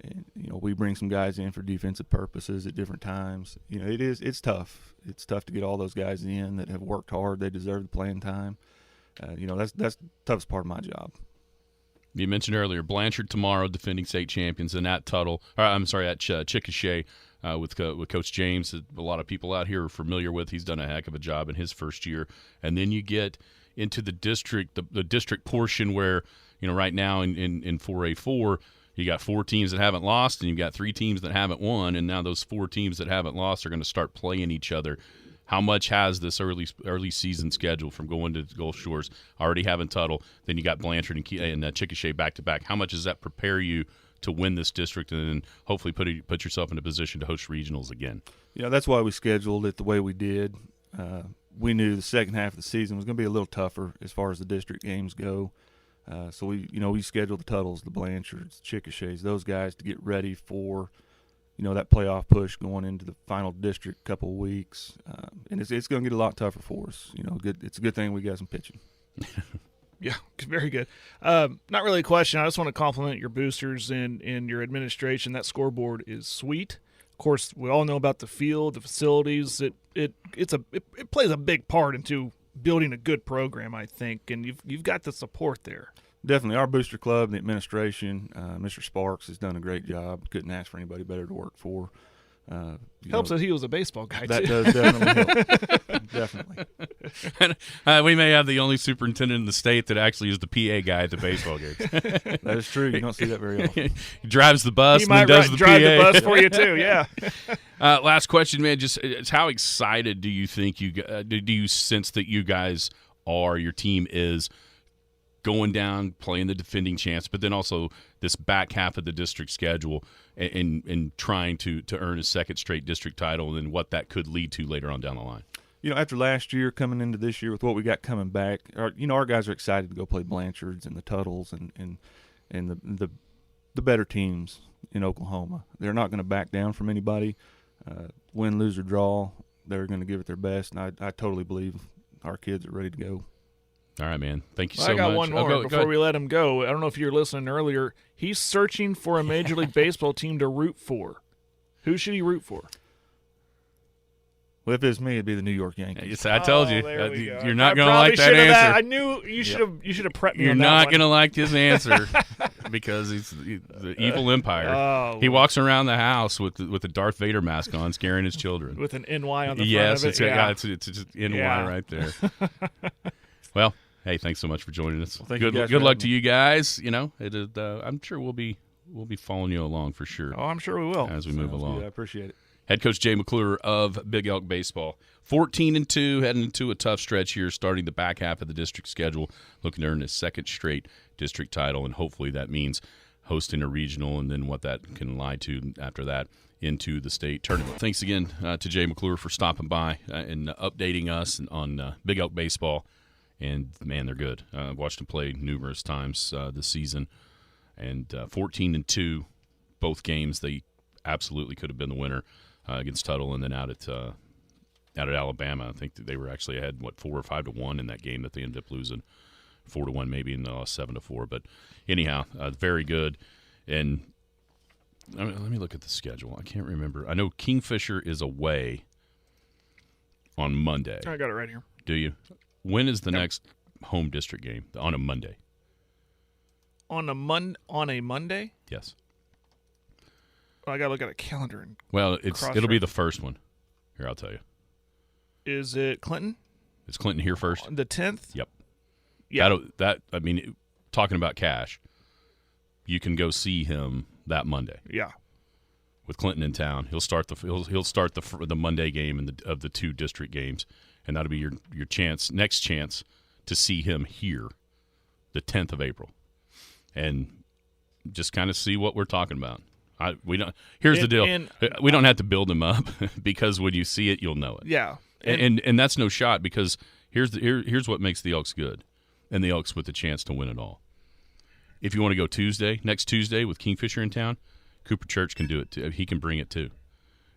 and we bring some guys in for defensive purposes at different times. It's tough. It's tough to get all those guys in that have worked hard. They deserve the playing time. That's the toughest part of my job. You mentioned earlier Blanchard tomorrow, defending state champions, and at Chickasha with Coach James, that a lot of people out here are familiar with. He's done a heck of a job in his first year. And then you get into the district, the district portion where, right now in 4A4, you got 4 teams that haven't lost, and you've got 3 teams that haven't won, and now those 4 teams that haven't lost are going to start playing each other. How much has this early season schedule from going to Gulf Shores, already having Tuttle, then you got Blanchard and Chickasha back-to-back, how much does that prepare you to win this district and then hopefully put yourself in a position to host regionals again? That's why we scheduled it the way we did. We knew the second half of the season was going to be a little tougher as far as the district games go. So we scheduled the Tuttles, the Blanchards, Chickashas, those guys to get ready for that playoff push going into the final district couple of weeks. And it's going to get a lot tougher for us. It's a good thing we got some pitching. Yeah, very good. Not really a question. I just want to compliment your boosters and your administration. That scoreboard is sweet. Of course, we all know about the field, the facilities. It plays a big part into building a good program, I think, and you've got the support there. Definitely. Our booster club, the administration, Mr. Sparks has done a great job. Couldn't ask for anybody better to work for. Helps that he was a baseball guy, that too. Does definitely help. Definitely. We may have the only superintendent in the state that actually is the PA guy at the baseball games. That is true. You don't see that very often. He drives the bus he and might does the drive PA. the bus for you, too, yeah. Last question, man. Just how excited do you think do you sense that you guys are, your team is, going down, playing the defending champs, but then also this back half of the district schedule and trying to earn a second straight district title, and what that could lead to later on down the line? After last year, coming into this year with what we got coming back, our guys are excited to go play Blanchards and the Tuttles and the better teams in Oklahoma. They're not going to back down from anybody. Win, lose, or draw, they're going to give it their best, and I totally believe our kids are ready to go. All right, man. Thank you so much. I got one more before we let him go. I don't know if you were listening earlier. He's searching for a Major League Baseball team to root for. Who should he root for? Well, if it's me, it'd be the New York Yankees. I told you. There we go. You're not going to like that answer. I knew you should have prepped me You're on that not one. going to like his answer because he's the evil empire. Oh. He walks around the house with the Darth Vader mask on, scaring his children. With an NY on the yes, front of it. it's just NY Yeah. right there. Well, hey, thanks so much for joining us. Well, good luck to you guys. I'm sure we'll be following you along for sure. Oh, I'm sure we will. As we move along. Good. I appreciate it. Head coach Jay McClure of Big Elk Baseball. 14-2, heading into a tough stretch here, starting the back half of the district schedule, looking to earn his second straight district title, and hopefully that means hosting a regional and then what that can lie to after that into the state tournament. Thanks again to Jay McClure for stopping by and updating us on Big Elk Baseball. And, man, they're good. I've watched them play numerous times this season. And 14-2, both games, they absolutely could have been the winner against Tuttle, and then out at Alabama. I think that they were actually ahead, 4 or 5-1 in that game that they ended up losing 4-1 maybe, and they lost 7-4. But anyhow, very good. And let me look at the schedule. I can't remember. I know Kingfisher is away on Monday. I got it right here. Do you? When is the next home district game? On a Monday. On a Monday? Yes. Well, I got to look at a calendar. And Well, it'll be the first one. Here, I'll tell you. Is it Clinton? Is Clinton here first? The 10th? Yep. Yeah. Talking about Cash, you can go see him that Monday. Yeah. With Clinton in town, he'll start the Monday game of the 2 district games, and that'll be your next chance to see him here, the 10th of April, and just kind of see what we're talking about. Here's the deal. We don't have to build him up because when you see it, you'll know it. Yeah. And that's no shot, because here's what makes the Elks good, and the Elks with the chance to win it all. If you want to go next Tuesday with Kingfisher in town, Cooper Church can do it too. He can bring it too.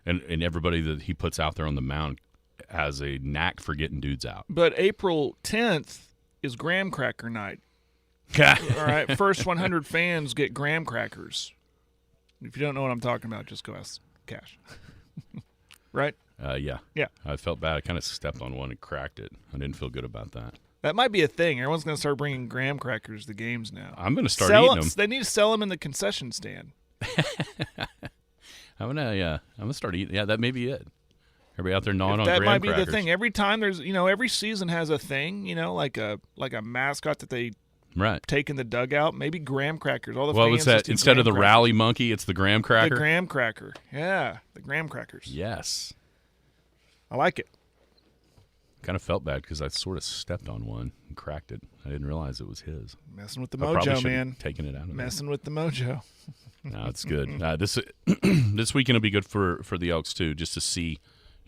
And everybody that he puts out there on the mound has a knack for getting dudes out. But April 10th is Graham Cracker night. All right, first 100 fans get graham crackers. If you don't know what I'm talking about, just go ask Cash. Right? Yeah. Yeah. I felt bad. I kind of stepped on one and cracked it. I didn't feel good about that. That might be a thing. Everyone's going to start bringing graham crackers to games now. I'm going to start eating them. They need to sell them in the concession stand. I'm gonna start eating. Yeah, that may be it. Everybody out there gnawing on graham crackers. That might be crackers. the thing. Every time there's, every season has a thing, like a mascot that they take in the dugout. Maybe graham crackers. All the what fans was that? Instead of the rally monkey, it's the graham cracker. The graham cracker. Yeah, the graham crackers. Yes, I like it. Kind of felt bad because I sort of stepped on one and cracked it. I didn't realize it was his. Messing with the I probably mojo, man. Taking it out of Messing with the mojo. No, it's good. This weekend will be good for the Elks too, just to see,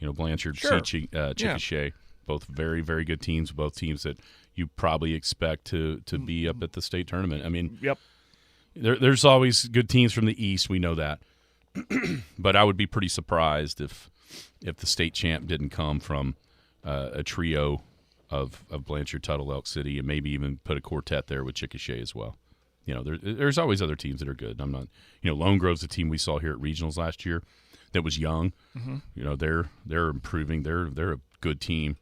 Blanchard, Sure. see Chickasha, both very, very good teams. Both teams that you probably expect to be up at the state tournament. I mean, yep. There's always good teams from the East. We know that, but I would be pretty surprised if the state champ didn't come from a trio of Blanchard, Tuttle, Elk City, and maybe even put a quartet there with Chickasha as well. There's always other teams that are good. I'm not, Lone Grove's a team we saw here at regionals last year that was young. Mm-hmm. They're improving. They're a good team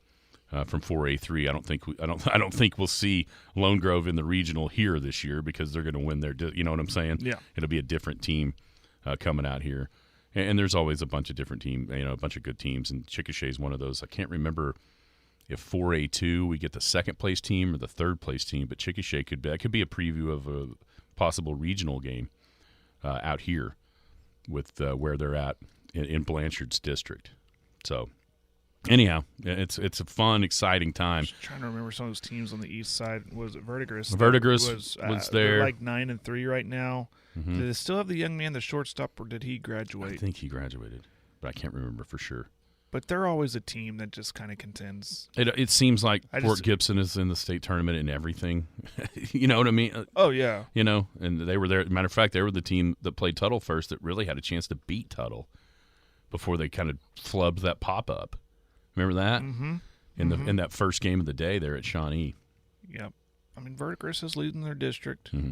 from 4A3. I don't think we'll see Lone Grove in the regional here this year because they're going to win their. You know what I'm saying? Yeah. It'll be a different team coming out here, and there's always a bunch of different teams. A bunch of good teams, and Chickasha is one of those. I can't remember if 4A2 we get the second place team or the third place team, but Chickasha could be a preview of a possible regional game out here with where they're at in Blanchard's district. So anyhow, it's a fun, exciting time. Just trying to remember some of those teams on the east side. Was it Verdigris? Verdigris was there. They're like 9-3 right now. Mm-hmm. Do they still have the young man, the shortstop, or did he graduate? I think he graduated, but I can't remember for sure. But they're always a team that just kind of contends. It seems like Fort Gibson is in the state tournament and everything. You know what I mean? Oh, yeah. And they were there. Matter of fact, they were the team that played Tuttle first that really had a chance to beat Tuttle before they kind of flubbed that pop-up. Remember that? Mm-hmm. In that first game of the day there at Shawnee. Yep. I mean, Verdigris is leading their district. Mm-hmm.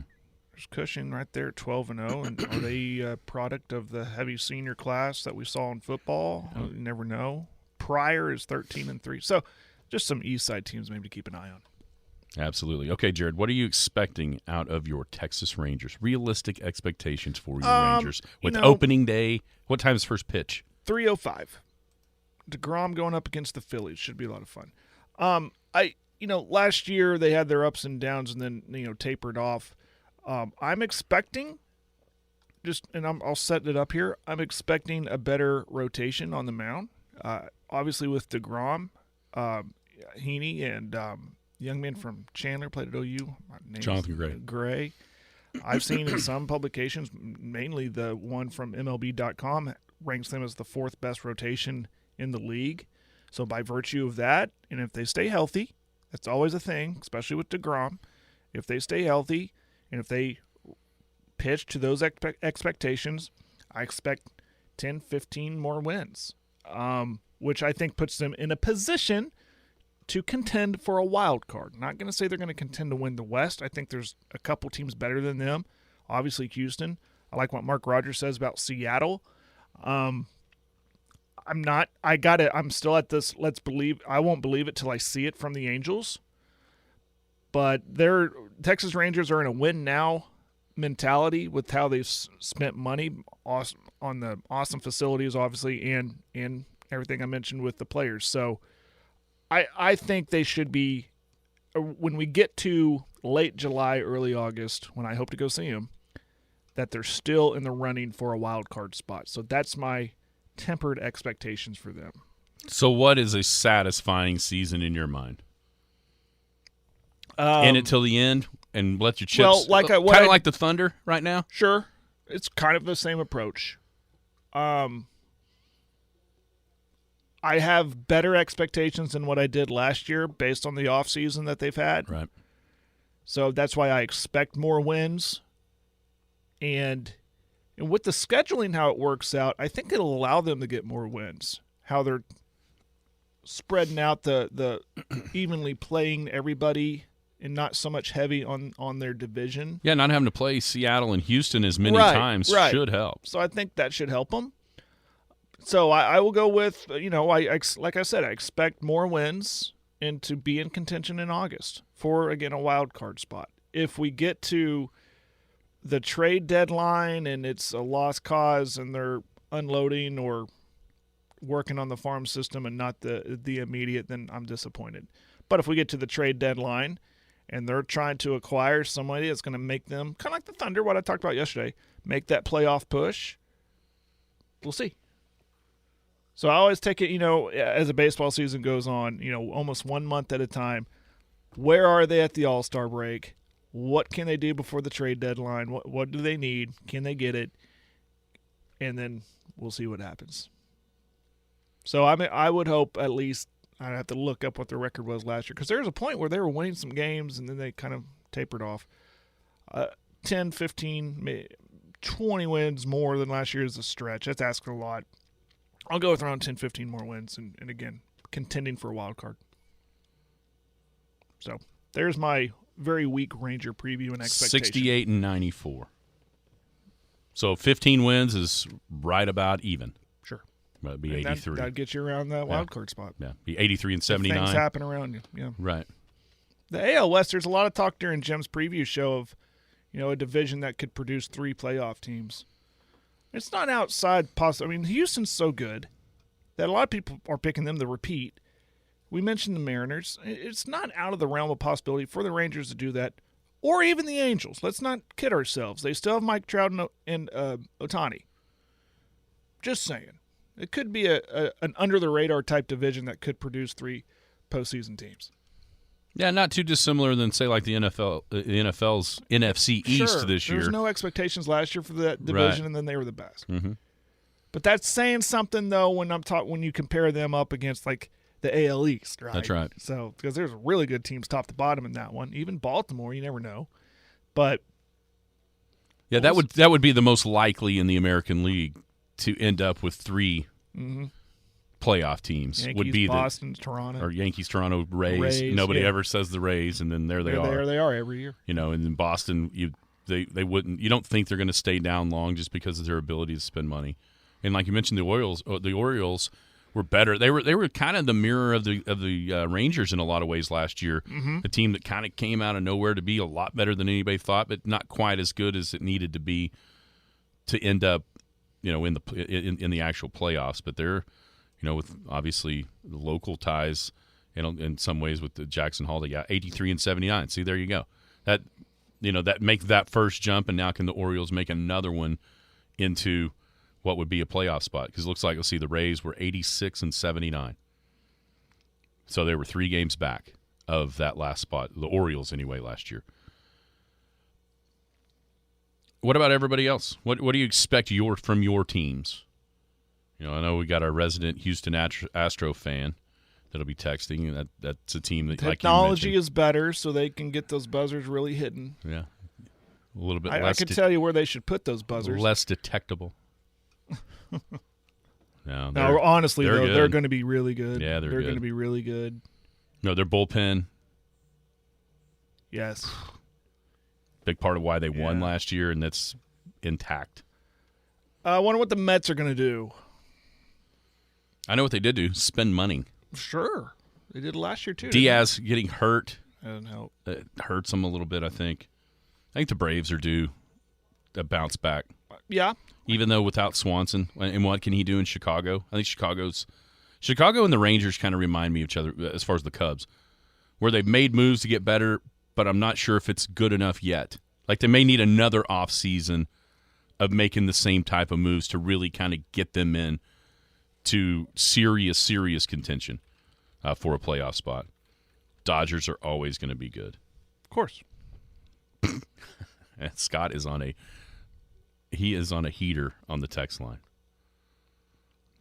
There's Cushing right there, 12-0. And are they a product of the heavy senior class that we saw in football? You never know. Pryor is 13-3. So just some east side teams maybe to keep an eye on. Absolutely. Okay, Jared, what are you expecting out of your Texas Rangers? Realistic expectations for your Rangers. With opening day, what time is first pitch? 3:05. DeGrom going up against the Phillies. Should be a lot of fun. Last year they had their ups and downs and then, tapered off. I'm expecting I'll set it up here. I'm expecting a better rotation on the mound. Obviously with DeGrom, Heaney, and young man from Chandler played at OU. Jonathan Gray. I've seen in some publications, mainly the one from MLB.com, ranks them as the fourth best rotation in the league. So by virtue of that, and if they stay healthy, that's always a thing, especially with DeGrom. If they stay healthy and if they pitch to those expectations, I expect 10, 15 more wins, which I think puts them in a position to contend for a wild card. Not going to say they're going to contend to win the West. I think there's a couple teams better than them. Obviously, Houston. I like what Mark Rogers says about Seattle. I'm still at this, I won't believe it till I see it from the Angels. But Texas Rangers are in a win now mentality with how they've spent money on the awesome facilities, obviously, and everything I mentioned with the players. So I think they should be, when we get to late July, early August, when I hope to go see them, that they're still in the running for a wild card spot. So that's my tempered expectations for them. So what is a satisfying season in your mind? In it till the end and let your chips. Well, kind of like the Thunder right now. Sure, it's kind of the same approach. I have better expectations than what I did last year based on the offseason that they've had. Right. So that's why I expect more wins. And with the scheduling, how it works out, I think it'll allow them to get more wins. How they're spreading out the evenly playing everybody and not so much heavy on their division. Yeah, not having to play Seattle and Houston as many times should help. So I think that should help them. So I will go with, like I said, I expect more wins and to be in contention in August for, again, a wild card spot. If we get to the trade deadline and it's a lost cause and they're unloading or working on the farm system and not the immediate, then I'm disappointed. But if we get to the trade deadline and they're trying to acquire somebody that's going to make them, kind of like the Thunder, what I talked about yesterday, make that playoff push, we'll see. So I always take it, as the baseball season goes on, almost 1 month at a time. Where are they at the All-Star break? What can they do before the trade deadline? What do they need? Can they get it? And then we'll see what happens. So I would hope at least I'd have to look up what their record was last year because there was a point where they were winning some games and then they kind of tapered off. 10, 15, 20 wins more than last year is a stretch. That's asking a lot. I'll go with around 10, 15 more wins and again, contending for a wild card. So there's my very weak Ranger preview and expectation. 68-94. So 15 wins is right about even. Sure. That'd be 83. That'd get you around that wild card spot. Yeah, be 83-79. Things happen around you. Yeah. Right. The AL West, there's a lot of talk during Jim's preview show of, a division that could produce 3 playoff teams. It's not outside possible. I mean, Houston's so good that a lot of people are picking them to repeat. We mentioned the Mariners. It's not out of the realm of possibility for the Rangers to do that, or even the Angels. Let's not kid ourselves. They still have Mike Trout and Ohtani. Just saying. It could be an under-the-radar type division that could produce 3 postseason teams. Yeah, not too dissimilar than, say, like the NFL's NFC East this year. There was no expectations last year for that division, and then they were the best. Mm-hmm. But that's saying something, though, when you compare them up against, like, the AL East, right? That's right. So, because there's really good teams top to bottom in that one. Even Baltimore, you never know. But yeah, that would be the most likely in the American League to end up with 3 playoff teams. Yankees, would be Boston, Toronto, or Yankees, Toronto, Rays. Nobody ever says the Rays, and then there they are. There they are every year. And in Boston, they wouldn't. You don't think they're going to stay down long just because of their ability to spend money. And like you mentioned, the Orioles were better. They were kind of the mirror of the Rangers in a lot of ways last year. Mm-hmm. A team that kind of came out of nowhere to be a lot better than anybody thought, but not quite as good as it needed to be to end up, in the actual playoffs. But they're, with obviously the local ties, in some ways with the Jackson Hall, they got 83-79. See, there you go. That that makes that first jump, and now can the Orioles make another one into what would be a playoff spot? Because it looks like, the Rays were 86-79. So they were 3 games back of that last spot, the Orioles anyway, last year. What about everybody else? What do you expect from your teams? I know we got our resident Houston Astro fan that'll be texting. That's a team that technology is better, so they can get those buzzers really hidden. Yeah, a little bit. I can tell you where they should put those buzzers. Less detectable. No, honestly, they're they're going to be really good. Yeah, they're going to be really good. No, their bullpen. Yes. Big part of why they won last year, and that's intact. I wonder what the Mets are going to do. I know what they did do. Spend money. Sure. They did last year, too. Diaz getting hurt. That doesn't help. It hurts them a little bit, I think. I think the Braves are due a bounce back. Yeah. Even though without Swanson, and what can he do in Chicago? I think Chicago and the Rangers kind of remind me of each other as far as the Cubs, where they've made moves to get better, but I'm not sure if it's good enough yet. Like they may need another offseason of making the same type of moves to really kind of get them in to serious contention for a playoff spot. Dodgers are always going to be good. Of course. And Scott is on a heater on the text line.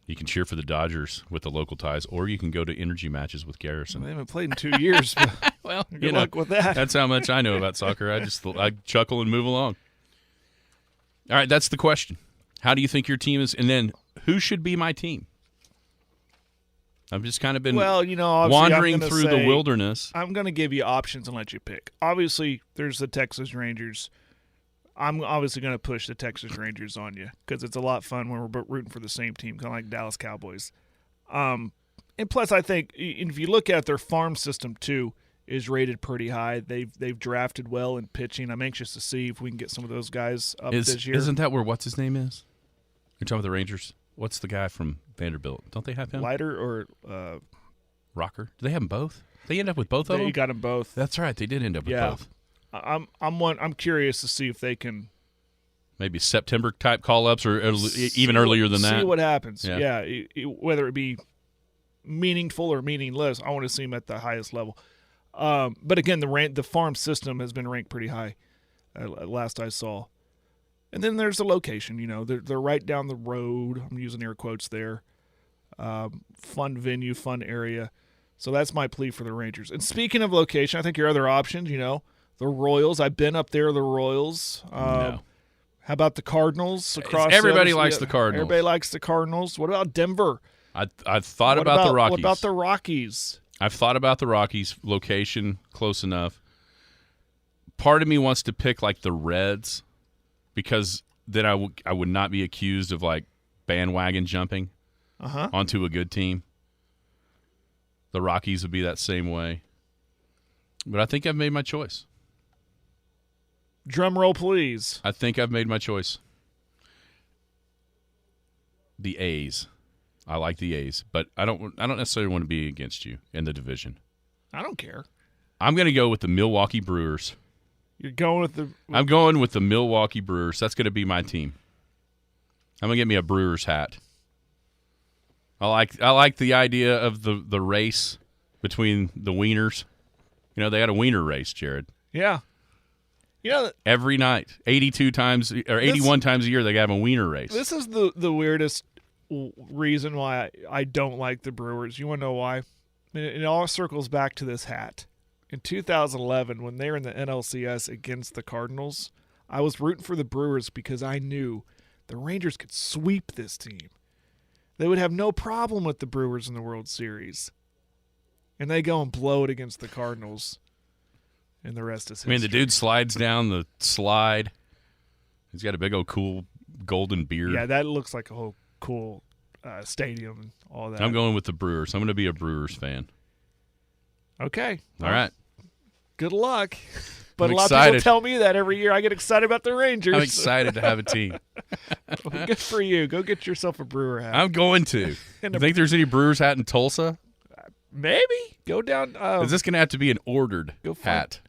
You can cheer for the Dodgers with the local ties, or you can go to energy matches with Garrison. They haven't played in 2 years. But Well, good luck with that. That's how much I know about soccer. I chuckle and move along. All right, that's the question. How do you think your team is? And then who should be my team? I've just kind of been wandering through the wilderness. I'm going to give you options and let you pick. Obviously, there's the Texas Rangers. I'm obviously going to push the Texas Rangers on you because it's a lot of fun when we're rooting for the same team, kind of like Dallas Cowboys. And plus, I think if you look at their farm system too, is rated pretty high. They've drafted well in pitching. I'm anxious to see if we can get some of those guys up this year. Isn't that where what's his name is? You're talking about the Rangers. What's the guy from Vanderbilt? Don't they have him? Leiter or Rocker? Do they have them both? They end up with both of them. You got them both. That's right. They did end up with both. I'm curious to see if they can maybe September type call ups or even earlier than that. See what happens. Yeah. Whether it be meaningful or meaningless, I want to see them at the highest level. But again, the farm system has been ranked pretty high, last I saw. And then there's the location. They're right down the road. I'm using air quotes there. Fun venue, fun area. So that's my plea for the Rangers. And speaking of location, I think your other options, the Royals. I've been up there, the Royals. No. How about the Cardinals? Everybody likes the Cardinals. Everybody likes the Cardinals. What about Denver? I've thought about the Rockies. What about the Rockies? I've thought about the Rockies. Location, close enough. Part of me wants to pick like the Reds because then I would not be accused of like bandwagon jumping onto a good team. The Rockies would be that same way. But I think I've made my choice. Drum roll, please. I think I've made my choice. The A's. I like the A's, but I don't necessarily want to be against you in the division. I don't care. I'm going to go with the Milwaukee Brewers. You're going with the I'm going with the Milwaukee Brewers. That's going to be my team. I'm going to get me a Brewers hat. I like the idea of the race between the wieners. They had a wiener race, Jared. Yeah. Every night, 82 times or 81 times a year, they have a wiener race. This is the weirdest reason why I don't like the Brewers. You want to know why? It all circles back to this hat. In 2011, when they were in the NLCS against the Cardinals, I was rooting for the Brewers because I knew the Rangers could sweep this team. They would have no problem with the Brewers in the World Series. And they go and blow it against the Cardinals. And the rest is history. I mean, the dude slides down the slide. He's got a big old cool golden beard. Yeah, that looks like a whole cool stadium and all that. I'm going with the Brewers. I'm going to be a Brewers fan. Okay. All right. Good luck. But I'm a lot excited. of people tell me that every year. I get excited about the Rangers. I'm excited to have a team. Good for you. Go get yourself a Brewer hat. I'm going to. You think there's any Brewers hat in Tulsa? Maybe. Go down. Is this going to have to be an ordered hat?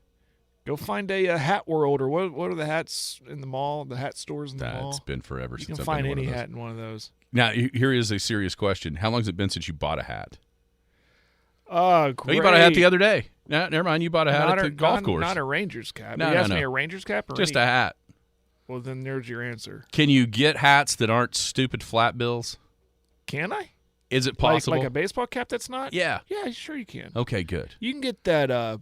Go find a Hat World, or what are the hats in the mall, the hat stores in the mall? It's been forever you since can I've find been to any one of those. hat in one of those. Now, here is a serious question. How long has it been since you bought a hat? Great. Oh, you bought a hat the other day. No, never mind. You bought a hat at the golf course. Not a Rangers cap. No, you asked me a Rangers cap or just a hat. Well, then there's your answer. Can you get hats that aren't stupid flat bills? Can I? Is it possible? Like a baseball cap that's not? Yeah. Yeah, sure you can. Okay, good. You can get that, I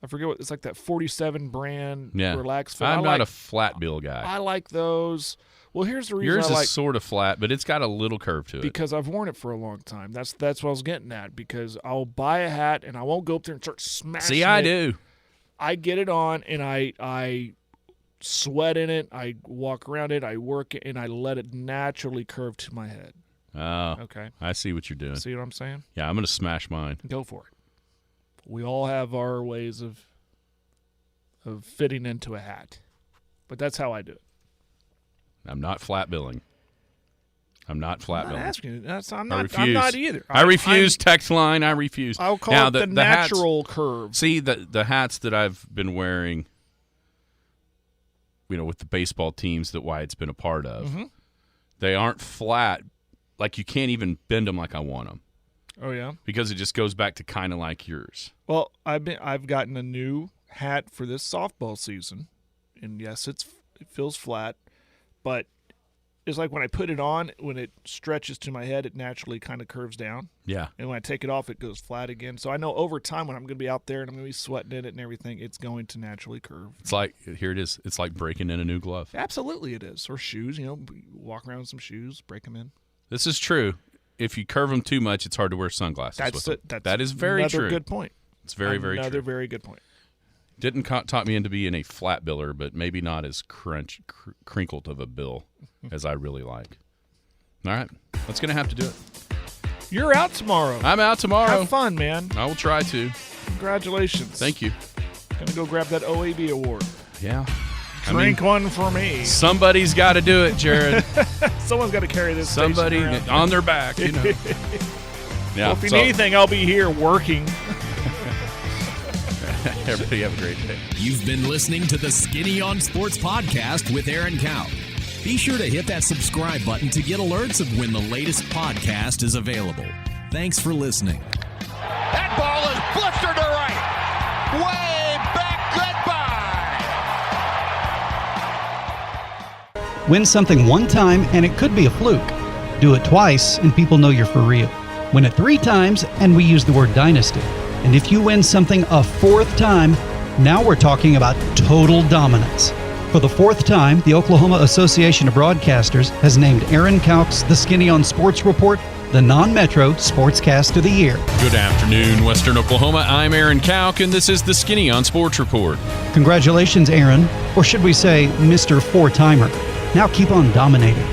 forget what, it's like that 47 brand relax fit. I'm not a flat bill guy. I like those. Well, here's the reason Yours I like. is sort of flat, but it's got a little curve to it. Because I've worn it for a long time. That's what I was getting at. Because I'll buy a hat and I won't go up there and start smashing it. See, I do. I get it on and I sweat in it. I walk around it. I work it, and I let it naturally curve to my head. Oh, okay. I see what you're doing. See what I'm saying? Yeah, I'm going to smash mine. Go for it. We all have our ways of fitting into a hat, but that's how I do it. I'm not flat billing. I'm not flat billing. I'm not either. I refuse. Text line. I refuse. I'll call it the natural curve. See, the hats that I've been wearing, with the baseball teams that Wyatt's been a part of, they aren't flat. Like, you can't even bend them like I want them. Oh, yeah? Because it just goes back to kind of like yours. Well, I've gotten a new hat for this softball season, and yes, it feels flat, but is like when I put it on, when it stretches to my head, it naturally kind of curves down. Yeah. And when I take it off, it goes flat again. So I know over time when I'm going to be out there and I'm going to be sweating in it and everything, it's going to naturally curve. It's like, here it is. It's like breaking in a new glove. Absolutely it is. Or shoes, walk around with some shoes, break them in. This is true. If you curve them too much, it's hard to wear sunglasses with them. That is very another true. Good point. It's very, very true. Another very good point. Didn't talk me into being a flat biller, but maybe not as crinkled of a bill as I really like. All right. That's going to have to do it. You're out tomorrow. I'm out tomorrow. Have fun, man. I will try to. Congratulations. Thank you. Gonna go grab that OAB award. Yeah. Drink one for me. Somebody's got to do it, Jared. Someone's got to carry this. Somebody on their back, Yeah. Well, if you need anything, I'll be here working. Everybody have a great day. You've been listening to the Skinny on Sports podcast with Aaron Cow. Be sure to hit that subscribe button to get alerts of when the latest podcast is available. Thanks for listening. That ball is blistered to right. Way back. Goodbye. Win something one time and it could be a fluke. Do it twice and people know you're for real. Win it 3 times and we use the word dynasty. And if you win something a 4th time, now we're talking about total dominance. For the 4th time, the Oklahoma Association of Broadcasters has named Aaron Cowk's The Skinny on Sports Report the non-metro sportscast of the year. Good afternoon, Western Oklahoma. I'm Aaron Cowk, and this is The Skinny on Sports Report. Congratulations, Aaron, or should we say Mr. 4-timer. Now keep on dominating.